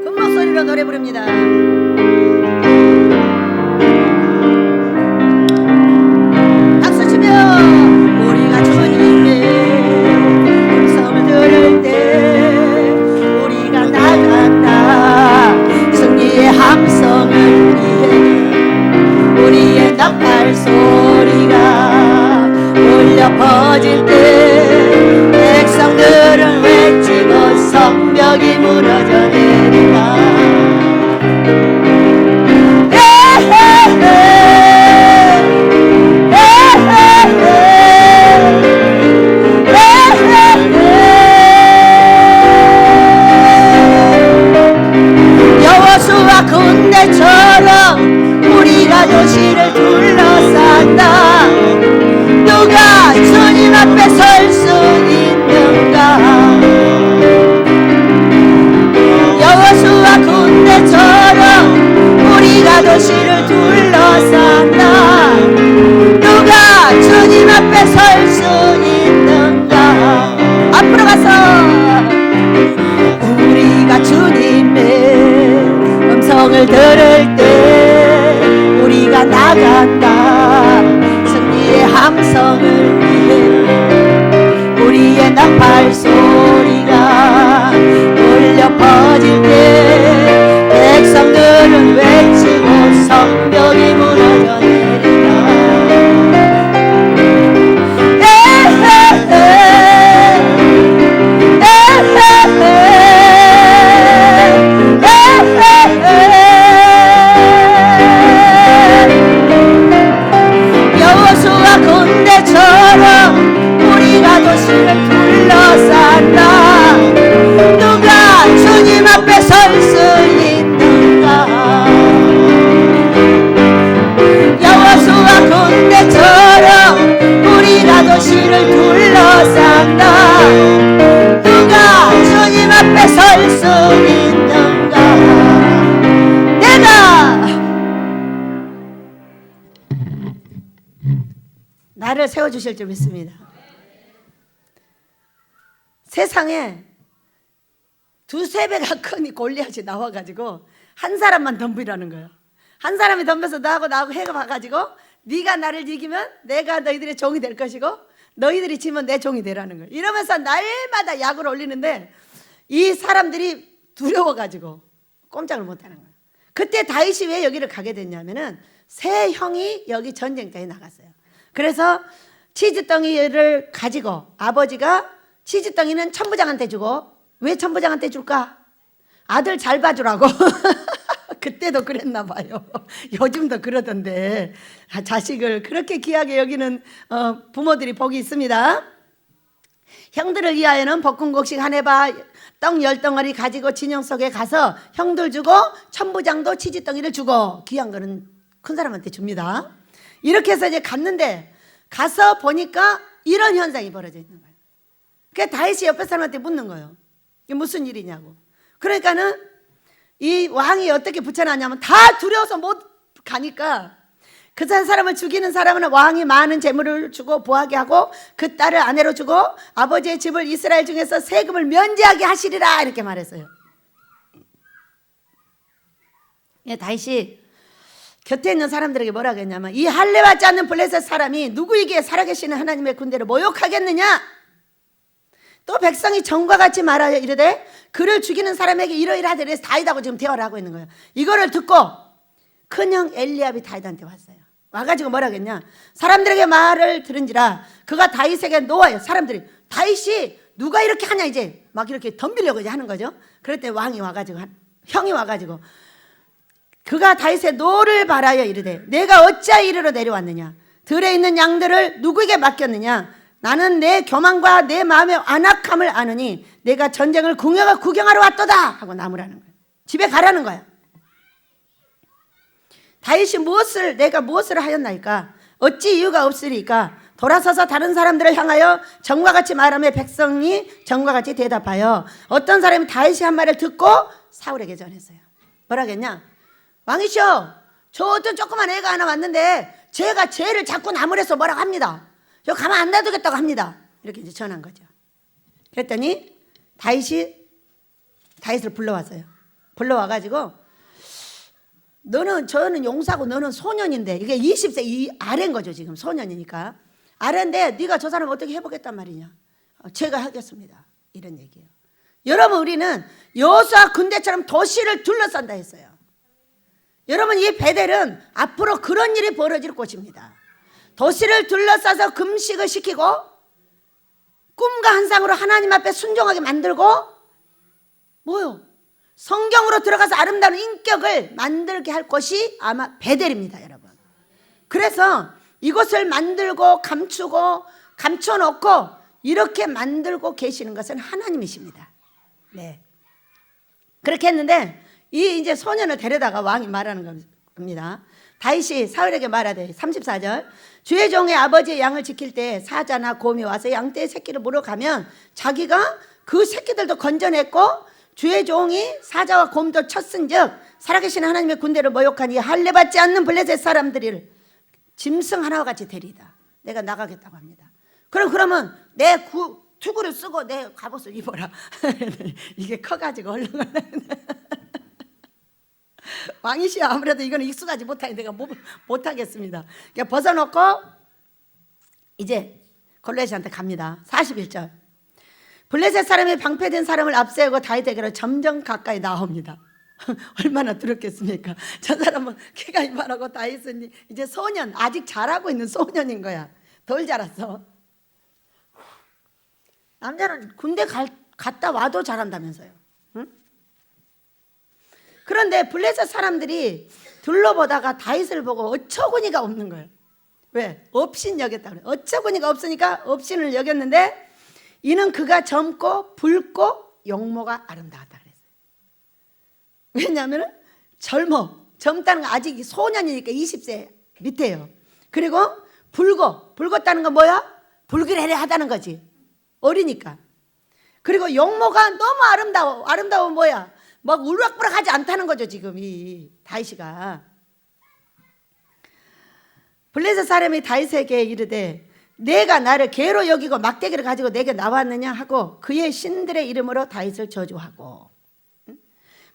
큰 목소리로 노래 부릅니다. 박수 치며 우리가 주님의 음성을 들을 때 우리가 나간다 승리의 함성을 위해 우리의 나팔 소리가 울려 퍼질 때 백성들은 외치고 성벽이 무너져 내리라. 여호수아 군대처럼 우리가 도시를 둘러싼다. 누가 주님 앞에 설 수 있는가. 여호수아 군대처럼 우리가 도시를 둘러싼다. 누가 주님 앞에 설 수 있는가. 앞으로 가서 우리가 주님의 음성을 들을 때 우리가 나간다 승리의 함성을 위해 우리의 나팔 소리가 울려 퍼질 때 백성들은 외치고 성벽이 무너져 내린다. 여호수아 군대처럼 우리가 도시를 둘러싼다. 누가 주님 앞에 설 수 있는가. 여호수아 군대처럼 우리가 도시를 둘러싼다. 누가 주님 앞에 설 수 있는가. 내가 나를 세워주실 줄 믿습니다. 세상에 두세 배가 큰 이 골리앗이 나와가지고 한 사람만 덤비라는 거예요. 한 사람이 덤벼서 나하고 해가 봐가지고 네가 나를 이기면 내가 너희들의 종이 될 것이고 너희들이 지면 내 종이 되라는 거예요. 이러면서 날마다 약을 올리는데 이 사람들이 두려워가지고 꼼짝을 못하는 거예요. 그때 다윗이 왜 여기를 가게 됐냐면은 세 형이 여기 전쟁터에 나갔어요. 그래서 치즈덩이를 가지고 아버지가 치즈덩이는 천부장한테 주고, 왜 천부장한테 줄까? 아들 잘 봐주라고. 그때도 그랬나 봐요. 요즘도 그러던데 자식을 그렇게 귀하게 여기는 부모들이 복이 있습니다. 형들을 위하여는 볶음국식 한 해봐 떡 10덩어리 가지고 진영 속에 가서 형들 주고 천부장도 치즈덩이를 주고 귀한 거는 큰 사람한테 줍니다. 이렇게 해서 이제 갔는데 가서 보니까 이런 현상이 벌어져 있는 거예요. 그러니까 다윗이 옆에 사람한테 묻는 거예요. 이게 무슨 일이냐고. 그러니까는 이 왕이 어떻게 붙여놨냐면 다 두려워서 못 가니까 그 사람을 죽이는 사람은 왕이 많은 재물을 주고 보하게 하고 그 딸을 아내로 주고 아버지의 집을 이스라엘 중에서 세금을 면제하게 하시리라 이렇게 말했어요. 예, 다윗이 곁에 있는 사람들에게 뭐라고 했냐면 이 할례받지 않는 블레셋 사람이 누구에게 살아계시는 하나님의 군대를 모욕하겠느냐. 또 백성이 전과 같이 말하여 이르되 그를 죽이는 사람에게 이러이러하되 그래서 다윗하고 지금 대화를 하고 있는 거예요. 이거를 듣고 큰형 엘리압이 다윗한테 왔어요. 와가지고 뭐라겠냐? 사람들에게 말을 들은지라 그가 다윗에게 놓아요. 사람들이 다윗이 누가 이렇게 하냐 이제 막 이렇게 덤비려고 이제 하는 거죠. 그럴 때 왕이 와가지고 형이 와가지고 그가 다윗의 노를 바라여 이르되 내가 어찌하여 이리로 내려왔느냐? 들에 있는 양들을 누구에게 맡겼느냐? 나는 내 교만과 내 마음의 안악함을 아느니 내가 전쟁을 구경하러 왔도다 하고 나무라는 거예요. 집에 가라는 거야. 다윗이 내가 무엇을 하였나이까? 어찌 이유가 없으리까? 돌아서서 다른 사람들을 향하여 전과 같이 말하며 백성이 전과 같이 대답하여 어떤 사람이 다윗이 한 말을 듣고 사울에게 전했어요. 뭐라겠냐? 왕이시여, 저 어떤 조그만 애가 하나 왔는데 제가 쟤를 자꾸 나무래서 뭐라고 합니다. 저 가만 안 놔두겠다고 합니다. 이렇게 이제 전한 거죠. 그랬더니 다윗을 불러왔어요. 불러와가지고 저는 용사고 너는 소년인데 이게 20세 이 아래인 거죠. 지금 소년이니까 아래인데 네가 저 사람 어떻게 해보겠단 말이냐? 제가 하겠습니다. 이런 얘기예요. 여러분, 우리는 여호수아 군대처럼 도시를 둘러싼다 했어요. 여러분, 이 베델은 앞으로 그런 일이 벌어질 곳입니다. 도시를 둘러싸서 금식을 시키고 꿈과 환상으로 하나님 앞에 순종하게 만들고 뭐요? 성경으로 들어가서 아름다운 인격을 만들게 할 곳이 아마 베델입니다, 여러분. 그래서 이곳을 만들고 감추고 감춰놓고 이렇게 만들고 계시는 것은 하나님이십니다. 네. 그렇게 했는데 이제 소년을 데려다가 왕이 말하는 겁니다. 다윗이 사울에게 말하되 34절 주의 종의 아버지의 양을 지킬 때 사자나 곰이 와서 양떼의 새끼를 물어가면 자기가 그 새끼들도 건져냈고 주의 종이 사자와 곰도 쳤은즉 살아계신 하나님의 군대를 모욕하니 할례받지 않는 블레셋 사람들을 짐승 하나와 같이 데리다. 내가 나가겠다고 합니다. 그러면 내 투구를 쓰고 내 갑옷을 입어라. 이게 커가지고 얼른 왕이시여, 아무래도 이거는 익숙하지 못하니 내가 못하겠습니다. 그러니까 벗어놓고 이제 골리앗한테 갑니다. 41절 블레셋 사람이 방패된 사람을 앞세우고 다윗에게로 점점 가까이 나옵니다. 얼마나 두렵겠습니까? 저 사람은 키가 이만하고 다윗은 이제 소년, 아직 자라고 있는 소년인 거야. 덜 자랐어. 남자는 군대 갔다 와도 잘한다면서요. 응? 그런데 블레셋 사람들이 둘러보다가 다윗을 보고 어처구니가 없는 거예요. 왜? 업신 여겼다 그래요. 어처구니가 없으니까 업신을 여겼는데 이는 그가 젊고 붉고 용모가 아름다웠다 그랬어요. 왜냐하면 젊다는 건 아직 소년이니까 20세 밑에요. 그리고 붉었다는 건 뭐야? 불그레하다는 거지. 어리니까. 그리고 용모가 너무 아름다워 뭐야? 막 울락부락하지 않다는 거죠. 지금 이 다윗이가. 블레셋 사람이 다윗에게 이르되 내가 나를 개로 여기고 막대기를 가지고 내게 나왔느냐 하고 그의 신들의 이름으로 다윗을 저주하고,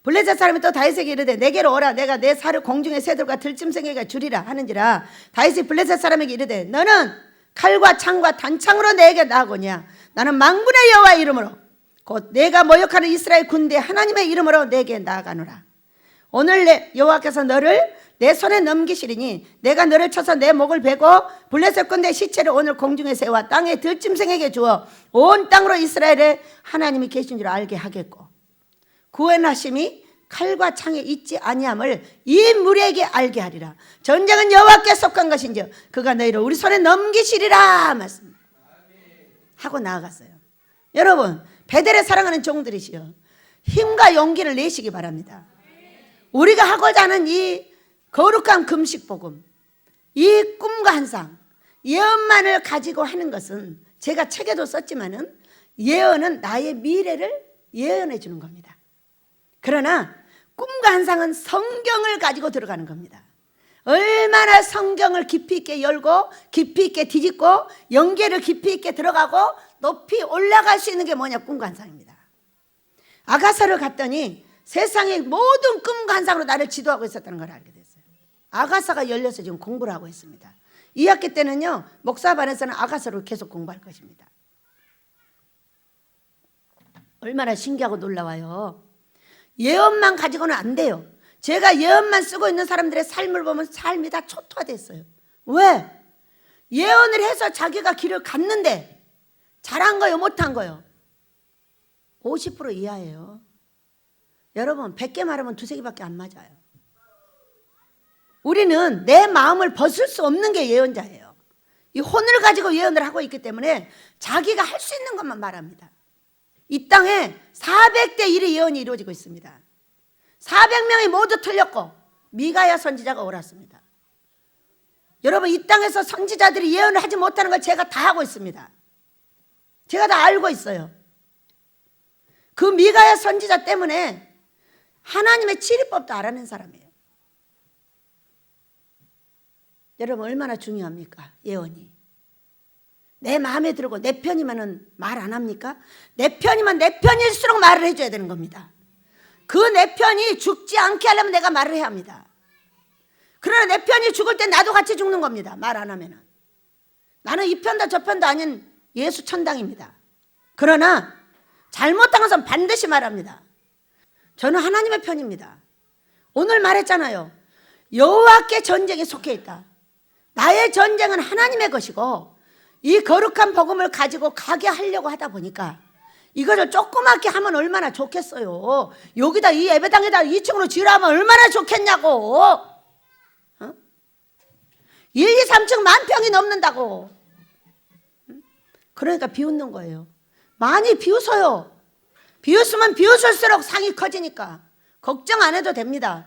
블레셋 사람이 또 다윗에게 이르되 내게로 오라. 내가 내 살을 공중의 새들과 들짐승에게 주리라 하는지라. 다윗이 블레셋 사람에게 이르되 너는 칼과 창과 단창으로 내게 나아오냐? 나는 만군의 여호와 이름으로 곧 내가 모욕하는 이스라엘 군대 하나님의 이름으로 내게 나아가노라. 오늘 여호와께서 너를 내 손에 넘기시리니 내가 너를 쳐서 내 목을 베고 블레셋 군대 시체를 오늘 공중에 세워 땅의 들짐승에게 주어 온 땅으로 이스라엘의 하나님이 계신 줄 알게 하겠고 구원하심이 칼과 창에 있지 아니함을 이 무리에게 알게 하리라. 전쟁은 여호와께 속한 것인지 그가 너희를 우리 손에 넘기시리라 말씀 하고 나아갔어요. 여러분, 베델에 사랑하는 종들이시여, 힘과 용기를 내시기 바랍니다. 우리가 하고자 하는 이 거룩한 금식복음, 이 꿈과 환상, 예언만을 가지고 하는 것은 제가 책에도 썼지만은 예언은 나의 미래를 예언해 주는 겁니다. 그러나 꿈과 환상은 성경을 가지고 들어가는 겁니다. 얼마나 성경을 깊이 있게 열고 깊이 있게 뒤집고 연계를 깊이 있게 들어가고 높이 올라갈 수 있는 게 뭐냐? 꿈과 환상입니다. 아가서를 갔더니 세상의 모든 꿈과 환상으로 나를 지도하고 있었다는 걸 알게 됐어요. 아가서가 열려서 지금 공부를 하고 있습니다. 2학기 때는요, 목사반에서는 아가서를 계속 공부할 것입니다. 얼마나 신기하고 놀라워요. 예언만 가지고는 안 돼요. 제가 예언만 쓰고 있는 사람들의 삶을 보면 삶이 다 초토화됐어요. 왜? 예언을 해서 자기가 길을 갔는데 잘한 거요, 못한 거요? 50% 이하예요. 여러분 100개 말하면 두세 개밖에 안 맞아요. 우리는 내 마음을 벗을 수 없는 게 예언자예요. 이 혼을 가지고 예언을 하고 있기 때문에 자기가 할 수 있는 것만 말합니다. 이 땅에 400대 1의 예언이 이루어지고 있습니다. 400명이 모두 틀렸고 미가야 선지자가 옳았습니다. 여러분 이 땅에서 선지자들이 예언을 하지 못하는 걸 제가 다 하고 있습니다. 제가 다 알고 있어요. 그 미가야 선지자 때문에 하나님의 치리법도 알아낸 사람이에요. 여러분 얼마나 중요합니까? 예언이. 내 마음에 들고 내 편이면 말 안 합니까? 내 편이면 내 편일수록 말을 해줘야 되는 겁니다. 그 내 편이 죽지 않게 하려면 내가 말을 해야 합니다. 그러나 내 편이 죽을 때 나도 같이 죽는 겁니다. 말 안 하면은. 나는 이 편도 저 편도 아닌 예수 천당입니다. 그러나 잘못한 것은 반드시 말합니다. 저는 하나님의 편입니다. 오늘 말했잖아요. 여호와께 전쟁에 속해 있다. 나의 전쟁은 하나님의 것이고 이 거룩한 복음을 가지고 가게 하려고 하다 보니까 이거를 조그맣게 하면 얼마나 좋겠어요. 여기다 이 예배당에다 2층으로 지으라면 얼마나 좋겠냐고. 1, 2, 3층 10,000평이 넘는다고. 그러니까 비웃는 거예요. 많이 비웃어요. 비웃으면 비웃을수록 상이 커지니까 걱정 안 해도 됩니다.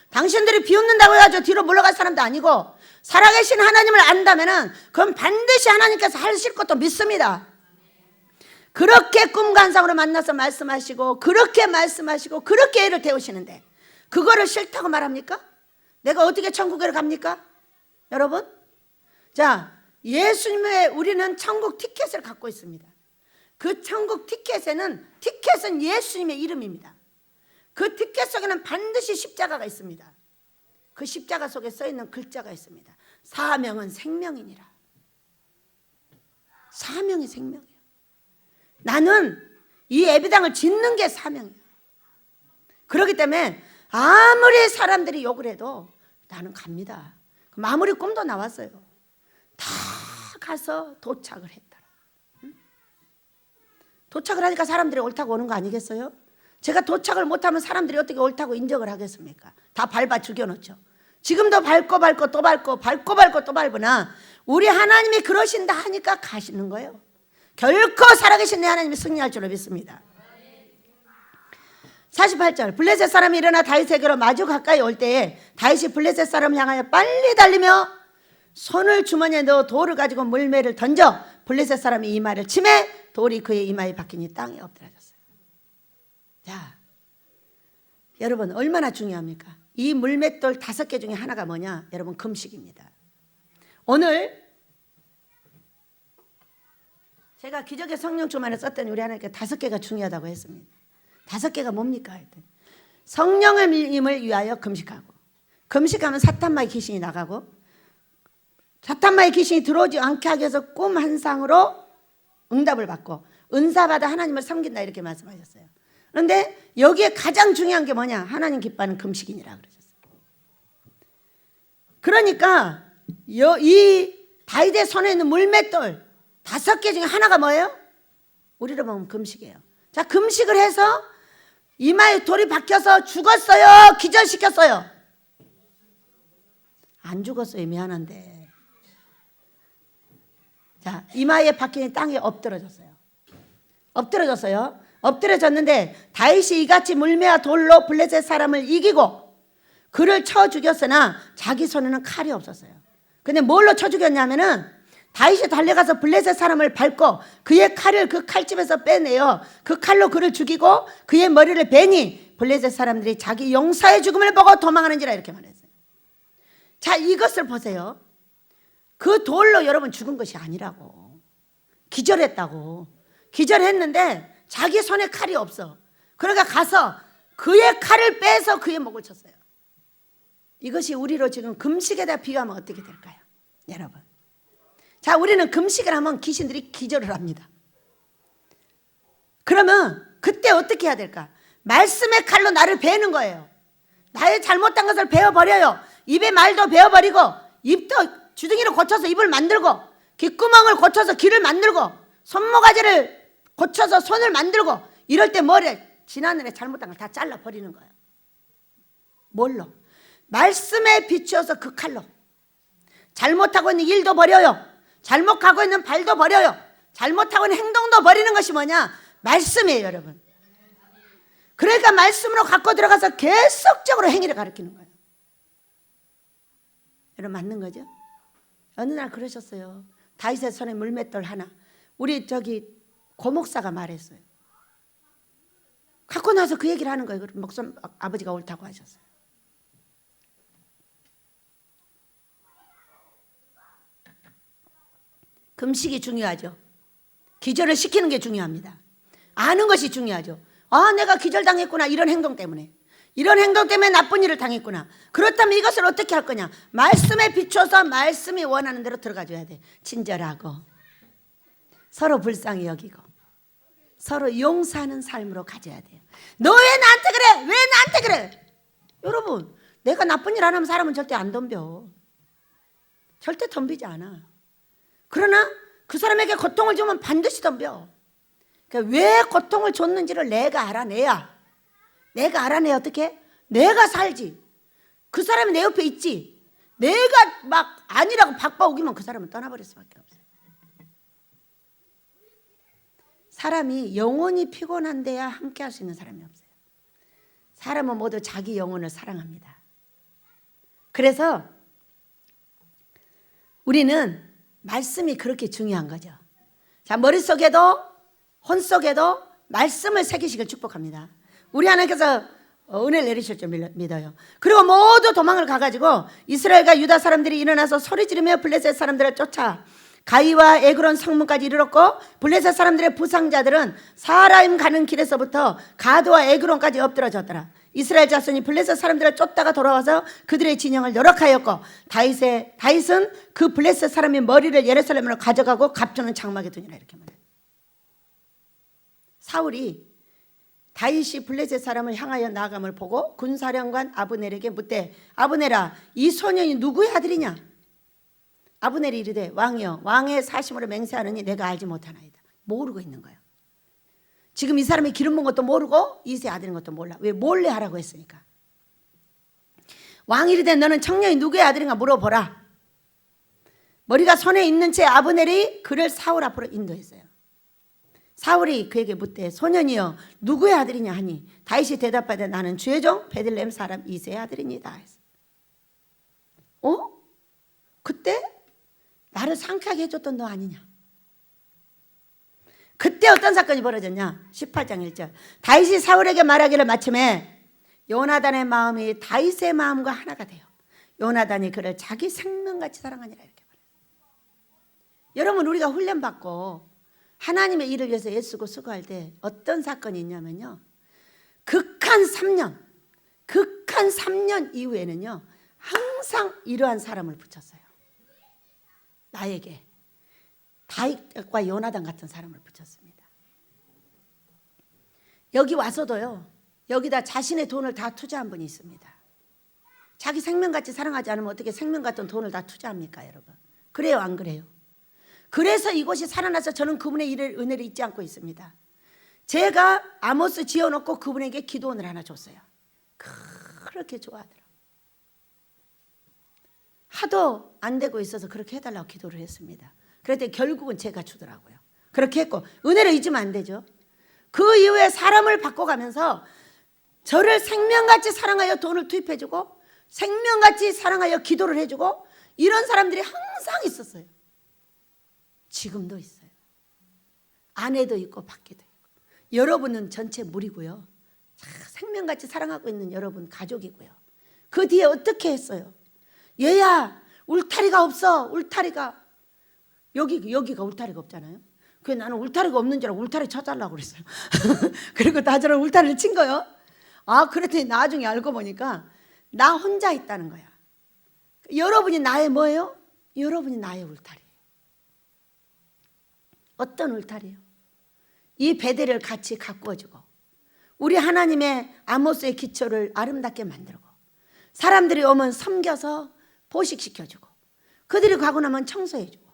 당신들이 비웃는다고 해가지고 뒤로 물러갈 사람도 아니고 살아계신 하나님을 안다면은 그건 반드시 하나님께서 하실 것도 믿습니다. 그렇게 꿈관상으로 만나서 말씀하시고 그렇게 말씀하시고 그렇게 애를 태우시는데 그거를 싫다고 말합니까? 내가 어떻게 천국에 갑니까? 여러분? 자, 예수님의 우리는 천국 티켓을 갖고 있습니다. 그 천국 티켓은 예수님의 이름입니다. 그 티켓 속에는 반드시 십자가가 있습니다. 그 십자가 속에 써있는 글자가 있습니다. 사명은 생명이니라. 사명이 생명이에요. 나는 이 예배당을 짓는 게 사명이에요. 그렇기 때문에 아무리 사람들이 욕을 해도 나는 갑니다. 마무리 꿈도 나왔어요. 다 가서 도착을 했더라. 도착을 하니까 사람들이 옳다고 오는 거 아니겠어요? 제가 도착을 못하면 사람들이 어떻게 옳다고 인정을 하겠습니까? 다 밟아 죽여놓죠. 지금도 밟고 또 밟고 또 밟으나 우리 하나님이 그러신다 하니까 가시는 거예요. 결코 살아계신 내 하나님이 승리할 줄로 믿습니다. 48절 블레셋 사람이 일어나 다윗에게로 마주 가까이 올 때에 다윗이 블레셋 사람을 향하여 빨리 달리며 손을 주머니에 넣어 돌을 가지고 물매를 던져 블레셋 사람이 이마를 치매 돌이 그의 이마에 박히니 땅에 엎드러졌어요. 자, 여러분 얼마나 중요합니까? 이 물맷돌 5개 중에 하나가 뭐냐? 여러분 금식입니다. 오늘 제가 기적의 성령 주만에 썼더니 우리 하나님께 5개가 중요하다고 했습니다. 5개가 뭡니까? 했더니 성령님을 위하여 금식하고 금식하면 사탄마의 귀신이 나가고 사탄마의 귀신이 들어오지 않게 하기 위해서 꿈 한 상으로 응답을 받고 은사받아 하나님을 섬긴다 이렇게 말씀하셨어요. 그런데 여기에 가장 중요한 게 뭐냐? 하나님 기뻐하는 금식이니라 그러셨어요. 그러니까 이 다윗의 손에 있는 물맷돌 5개 중에 하나가 뭐예요? 우리로 보면 금식이에요. 자, 금식을 해서 이마에 돌이 박혀서 죽었어요? 기절시켰어요? 안 죽었어요. 미안한데. 자, 이마에 박힌 땅에 엎드러졌어요. 엎드려졌는데 다윗이 이같이 물매와 돌로 블레셋 사람을 이기고 그를 쳐 죽였으나 자기 손에는 칼이 없었어요. 근데 뭘로 쳐 죽였냐면은 다윗이 달려가서 블레셋 사람을 밟고 그의 칼을 그 칼집에서 빼내어 그 칼로 그를 죽이고 그의 머리를 베니 블레셋 사람들이 자기 용사의 죽음을 보고 도망하는지라 이렇게 말했어요. 자, 이것을 보세요. 그 돌로 여러분 죽은 것이 아니라고. 기절했다고. 기절했는데 자기 손에 칼이 없어. 그러니까 가서 그의 칼을 빼서 그의 목을 쳤어요. 이것이 우리로 지금 금식에다 비유하면 어떻게 될까요? 여러분. 자, 우리는 금식을 하면 귀신들이 기절을 합니다. 그러면 그때 어떻게 해야 될까? 말씀의 칼로 나를 베는 거예요. 나의 잘못한 것을 베어버려요. 입의 말도 베어버리고 입도 주둥이를 고쳐서 입을 만들고, 귓구멍을 고쳐서 귀를 만들고, 손모가지를 고쳐서 손을 만들고, 이럴 때 뭐래? 지난날에 잘못한 걸 다 잘라버리는 거예요. 뭘로? 말씀에 비추어서 그 칼로. 잘못하고 있는 일도 버려요. 잘못하고 있는 발도 버려요. 잘못하고 있는 행동도 버리는 것이 뭐냐? 말씀이에요, 여러분. 그러니까 말씀으로 갖고 들어가서 계속적으로 행위를 가르치는 거예요. 여러분, 맞는 거죠? 어느 날 그러셨어요. 다윗의 손에 물맷돌 하나. 우리 저기 고목사가 말했어요. 갖고 나서 그 얘기를 하는 거예요. 목사 아버지가 옳다고 하셨어요. 금식이 중요하죠. 기절을 시키는 게 중요합니다. 아는 것이 중요하죠. 아, 내가 기절당했구나. 이런 행동 때문에. 이런 행동 때문에 나쁜 일을 당했구나. 그렇다면 이것을 어떻게 할 거냐? 말씀에 비춰서 말씀이 원하는 대로 들어가줘야 돼. 친절하고, 서로 불쌍히 여기고, 서로 용서하는 삶으로 가져야 돼요. 너 왜 나한테 그래? 왜 나한테 그래? 여러분, 내가 나쁜 일 안 하면 사람은 절대 안 덤벼. 절대 덤비지 않아. 그러나 그 사람에게 고통을 주면 반드시 덤벼. 그러니까 왜 고통을 줬는지를 내가 알아내야. 내가 알아내야 어떻게? 내가 살지. 그 사람이 내 옆에 있지. 내가 막 아니라고 박박 우기면 그 사람은 떠나버릴 수밖에 없어요. 사람이 영혼이 피곤한데야 함께 할 수 있는 사람이 없어요. 사람은 모두 자기 영혼을 사랑합니다. 그래서 우리는 말씀이 그렇게 중요한 거죠. 자, 머릿속에도 혼속에도 말씀을 새기시길 축복합니다. 우리 하나님께서 은혜를 내리실 줄 믿어요. 그리고 모두 도망을 가가지고 이스라엘과 유다 사람들이 일어나서 소리 지르며 블레셋 사람들을 쫓아 가이와 에그론 성문까지 이르렀고, 블레셋 사람들의 부상자들은 사라임 가는 길에서부터 가드와 에그론까지 엎드러졌더라. 이스라엘 자손이 블레셋 사람들을 쫓다가 돌아와서 그들의 진영을 노력하였고, 다윗은 그 블레셋 사람의 머리를 예루살렘으로 가져가고 갑주는 장막에 두니라. 이렇게 말해요. 사울이 다윗이 블레셋 사람을 향하여 나아감을 보고 군사령관 아브넬에게 묻되, 아브넬아, 이 소년이 누구의 아들이냐? 아브넬이 이르되, 왕이여, 왕의 사심으로 맹세하느니 내가 알지 못하나이다. 모르고 있는 거예요. 지금 이 사람이 기름 부은 것도 모르고 이새의 아들인 것도 몰라. 왜? 몰래 하라고 했으니까. 왕이 이르되, 너는 청년이 누구의 아들인가 물어보라. 머리가 손에 있는 채 아브넬이 그를 사울 앞으로 인도했어요. 사울이 그에게 묻되, 소년이여, 누구의 아들이냐 하니, 다윗이 대답하되, 나는 주의 종 베들레헴 사람 이새의 아들이니다. 그때 나를 상쾌하게 해줬던 너 아니냐? 그때 어떤 사건이 벌어졌냐? 18장 1절. 다윗이 사울에게 말하기를 마침에 요나단의 마음이 다윗의 마음과 하나가 돼요. 요나단이 그를 자기 생명같이 사랑하니라. 이렇게 말해요. 여러분, 우리가 훈련받고 하나님의 일을 위해서 애쓰고 수고할 때 어떤 사건이 있냐면요, 극한 3년 이후에는요, 항상 이러한 사람을 붙였어요. 나에게 다윗과 요나단 같은 사람을 붙였습니다. 여기 와서도요, 여기다 자신의 돈을 다 투자한 분이 있습니다. 자기 생명같이 사랑하지 않으면 어떻게 생명 같은 돈을 다 투자합니까, 여러분? 그래요, 안 그래요? 그래서 이곳이 살아나서 저는 그분의 일을, 은혜를 잊지 않고 있습니다. 제가 아모스 지어놓고 그분에게 기도원을 하나 줬어요. 그렇게 좋아하더라고요. 하도 안 되고 있어서 그렇게 해달라고 기도를 했습니다. 그랬더니 결국은 제가 주더라고요. 그렇게 했고, 은혜를 잊으면 안 되죠. 그 이후에 사람을 바꿔가면서 저를 생명같이 사랑하여 돈을 투입해주고, 생명같이 사랑하여 기도를 해주고, 이런 사람들이 항상 있었어요. 지금도 있어요. 안에도 있고 밖에도 있고. 여러분은 전체 무리고요, 생명같이 사랑하고 있는 여러분 가족이고요. 그 뒤에 어떻게 했어요? 얘야, 울타리가 없어. 울타리가 여기가 울타리가 없잖아요. 그래서 나는 울타리가 없는 줄 알고 울타리 쳐달라고 그랬어요. 그리고 나중에 울타리를 친 거예요. 그랬더니 나중에 알고 보니까 나 혼자 있다는 거야. 여러분이 나의 뭐예요? 여러분이 나의 울타리예요. 어떤 울타리예요? 이 베델을 같이 가꾸어주고, 우리 하나님의 아모스의 기초를 아름답게 만들고, 사람들이 오면 섬겨서 포식시켜주고, 그들이 가고 나면 청소해주고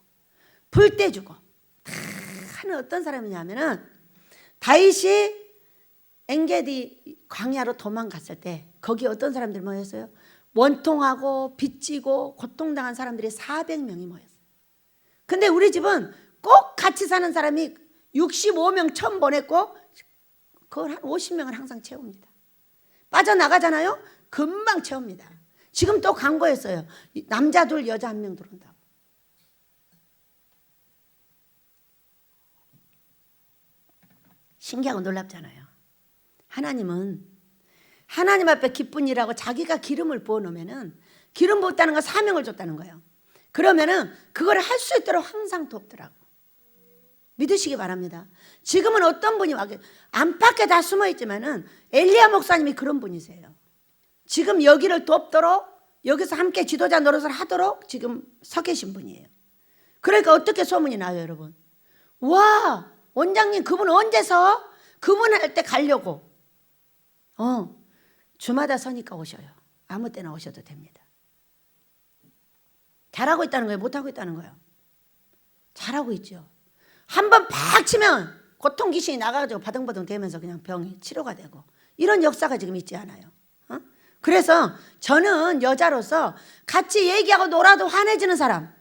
불 떼주고 다 하는 어떤 사람이냐면은 다윗이 엔게디 광야로 도망갔을 때 거기 어떤 사람들이 모였어요? 원통하고 빚지고 고통당한 사람들이 400명이 모였어요. 근데 우리 집은 꼭 같이 사는 사람이 65명 처음 보냈고 그걸 한 50명을 항상 채웁니다. 빠져나가잖아요? 금방 채웁니다. 지금 또 광고했어요. 남자 둘 여자 한 명 들어온다고. 신기하고 놀랍잖아요. 하나님은 하나님 앞에 기쁜 일하고 자기가 기름을 부어놓으면은 기름 부었다는 건 사명을 줬다는 거예요. 그러면은 그걸 할 수 있도록 항상 돕더라고. 믿으시기 바랍니다. 지금은 어떤 분이 안팎에 다 숨어 있지만은 엘리야 목사님이 그런 분이세요. 지금 여기를 돕도록 여기서 함께 지도자 노릇을 하도록 지금 서 계신 분이에요. 그러니까 어떻게 소문이 나요, 여러분? 와, 원장님 그분 언제 서? 그분 할 때 가려고. 주마다 서니까 오셔요. 아무 때나 오셔도 됩니다. 잘하고 있다는 거예요? 못하고 있다는 거예요? 잘하고 있죠. 한번 팍 치면 고통 귀신이 나가가지고 바등바등 대면서 그냥 병이 치료가 되고 이런 역사가 지금 있지 않아요. 그래서 저는 여자로서 같이 얘기하고 놀아도 화내지는 사람,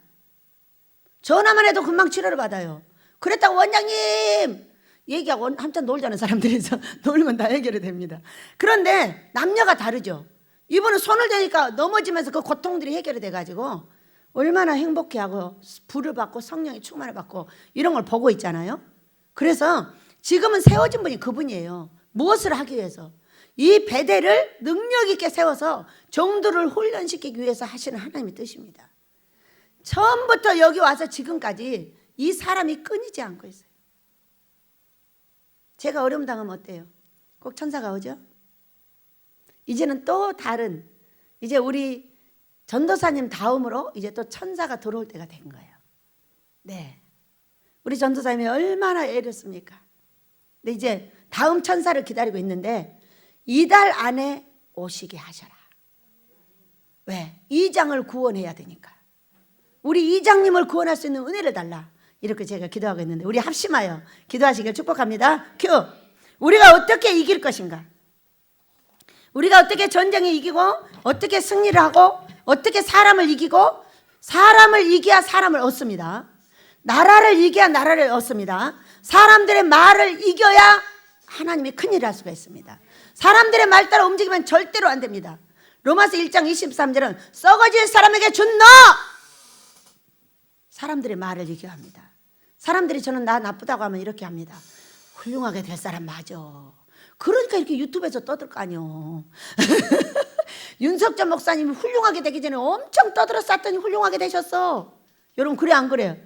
전화만 해도 금방 치료를 받아요. 그랬다고 원장님 얘기하고 한참 놀자는 사람들이서 놀면 다 해결이 됩니다. 그런데 남녀가 다르죠. 이분은 손을 대니까 넘어지면서 그 고통들이 해결이 돼가지고 얼마나 행복해하고 불을 받고 성령의 충만을 받고 이런 걸 보고 있잖아요. 그래서 지금은 세워진 분이 그분이에요. 무엇을 하기 위해서? 이 배대를 능력 있게 세워서 정도를 훈련시키기 위해서 하시는 하나님의 뜻입니다. 처음부터 여기 와서 지금까지 이 사람이 끊이지 않고 있어요. 제가 어려움 당하면 어때요? 꼭 천사가 오죠? 이제는 또 다른, 이제 우리 전도사님 다음으로 이제 또 천사가 들어올 때가 된 거예요. 네, 우리 전도사님이 얼마나 애렸습니까? 근데 이제 다음 천사를 기다리고 있는데 이달 안에 오시게 하셔라. 왜? 이장을 구원해야 되니까. 우리 이장님을 구원할 수 있는 은혜를 달라. 이렇게 제가 기도하고 있는데 우리 합심하여 기도하시길 축복합니다. 큐. 우리가 어떻게 이길 것인가? 우리가 어떻게 전쟁에 이기고 어떻게 승리를 하고 어떻게 사람을 이기고, 사람을 이겨야 사람을 얻습니다. 나라를 이겨야 나라를 얻습니다. 사람들의 말을 이겨야 하나님이 큰일을 할 수가 있습니다. 사람들의 말 따라 움직이면 절대로 안 됩니다. 로마서 1장 23절은 썩어질 사람에게 준 너! 사람들의 말을 이겨야 합니다. 사람들이 저는 나 나쁘다고 하면 이렇게 합니다. 훌륭하게 될 사람 맞아. 그러니까 이렇게 유튜브에서 떠들 거 아니요. 윤석전 목사님이 훌륭하게 되기 전에 엄청 떠들어 쌌더니 훌륭하게 되셨어. 여러분 그래 안 그래요?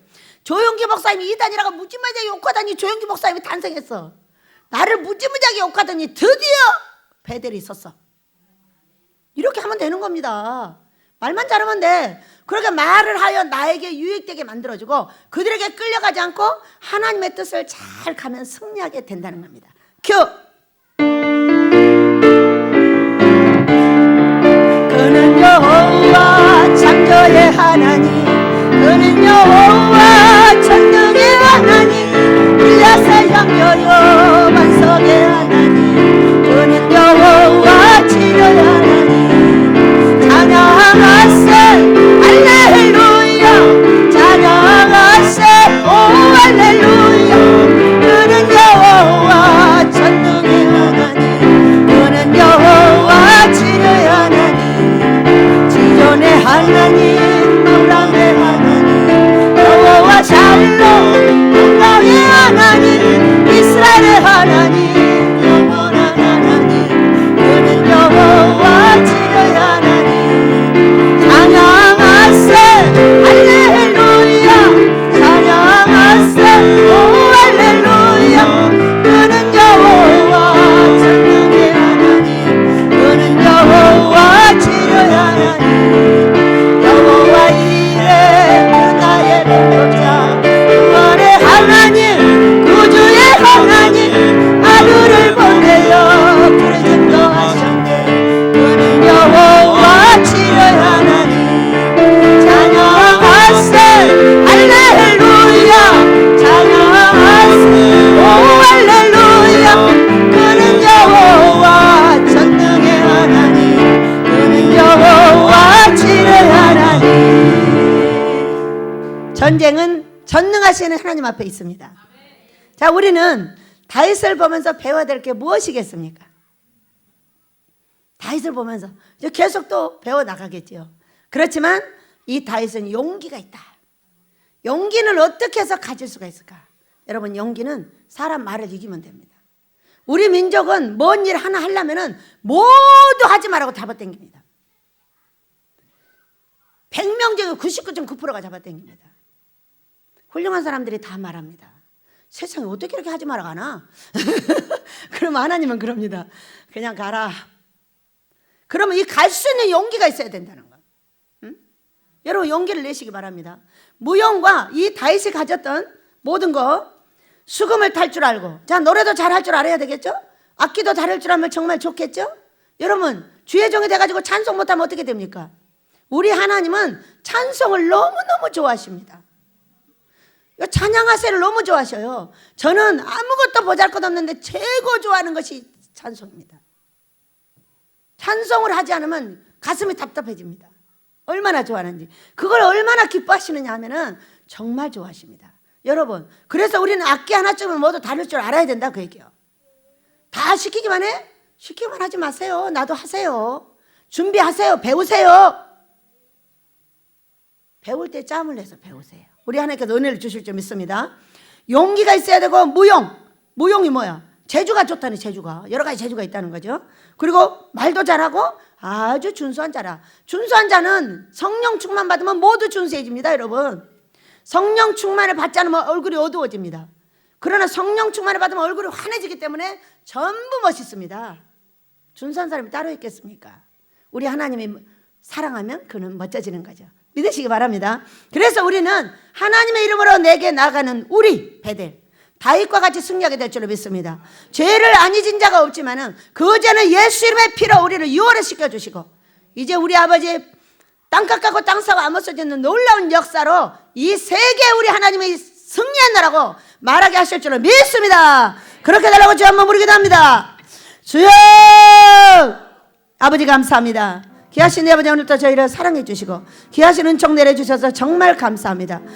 조용기 목사님이 이단이라고 무지무지하게 욕하더니 조용기 목사님이 탄생했어. 나를 무지무지하게 욕하더니 드디어 베델이 섰어. 이렇게 하면 되는 겁니다. 말만 잘하면 돼. 그렇게 말을 하여 나에게 유익되게 만들어주고 그들에게 끌려가지 않고 하나님의 뜻을 잘 가면 승리하게 된다는 겁니다. 큐! 그는 여호와 창조의 하나님, 그는 여호와 전능의 하나님, 일야세 영여여 반석의 하나님, 그는 여호와 치료의 하나님. 찬양하세 할렐루야, 찬양하세 오 할렐루야. 그는 여호와 전능의 하나님, 그는 여호와 치료의 하나님, 지존의 하나님, 마우라 전쟁은 전능하시는 하나님 앞에 있습니다. 자, 우리는 다윗을 보면서 배워야 될 게 무엇이겠습니까? 다윗을 보면서 이제 계속 또 배워 나가겠지요. 그렇지만 이 다윗은 용기가 있다. 용기는 어떻게 해서 가질 수가 있을까? 여러분, 용기는 사람 말을 이기면 됩니다. 우리 민족은 뭔 일 하나 하려면은 모두 하지 말라고 잡아당깁니다. 100명 중에 99.9%가 잡아당깁니다. 훌륭한 사람들이 다 말합니다. 세상에 어떻게 이렇게 하지 말아 가나? 그러면 하나님은 그럽니다. 그냥 가라. 그러면 이 갈 수 있는 용기가 있어야 된다는 거예요. 응? 여러분, 용기를 내시기 바랍니다. 무용과 이 다윗이 가졌던 모든 거, 수금을 탈 줄 알고, 자, 노래도 잘할 줄 알아야 되겠죠? 악기도 잘할 줄 알면 정말 좋겠죠? 여러분, 주의 종이 돼가지고 찬송 못하면 어떻게 됩니까? 우리 하나님은 찬송을 너무너무 좋아하십니다. 찬양하세요를 너무 좋아하셔요. 저는 아무것도 보잘것없는데 최고 좋아하는 것이 찬송입니다. 찬송을 하지 않으면 가슴이 답답해집니다. 얼마나 좋아하는지. 그걸 얼마나 기뻐하시느냐 하면은 정말 좋아하십니다. 여러분, 그래서 우리는 악기 하나쯤은 모두 다룰 줄 알아야 된다, 그 얘기요. 다 시키기만 해? 시키기만 하지 마세요. 나도 하세요. 준비하세요. 배우세요. 배울 때 짬을 내서 배우세요. 우리 하나님께서 은혜를 주실 줄 믿습니다. 용기가 있어야 되고, 무용이 뭐야? 재주가 좋다니, 재주가. 여러 가지 재주가 있다는 거죠. 그리고 말도 잘하고 아주 준수한 자라. 준수한 자는 성령 충만 받으면 모두 준수해집니다, 여러분. 성령 충만을 받지 않으면 얼굴이 어두워집니다. 그러나 성령 충만을 받으면 얼굴이 환해지기 때문에 전부 멋있습니다. 준수한 사람이 따로 있겠습니까? 우리 하나님이 사랑하면 그는 멋져지는 거죠. 믿으시기 바랍니다. 그래서 우리는 하나님의 이름으로 내게 나가는 우리 베델, 다윗과 같이 승리하게 될 줄로 믿습니다. 죄를 안 잊은 자가 없지만은 그 죄는 예수 이름의 피로 우리를 유월을 시켜주시고, 이제 우리 아버지 땅값 갖고 땅 사고 안 없어지는 놀라운 역사로 이 세계 우리 하나님이 승리한다라고 말하게 하실 줄로 믿습니다. 그렇게 달라고 주 한번 부르기도 합니다. 주여, 아버지 감사합니다. 귀하신 내 아버지, 오늘도 저희를 사랑해 주시고 귀하신 은총 내려주셔서 정말 감사합니다.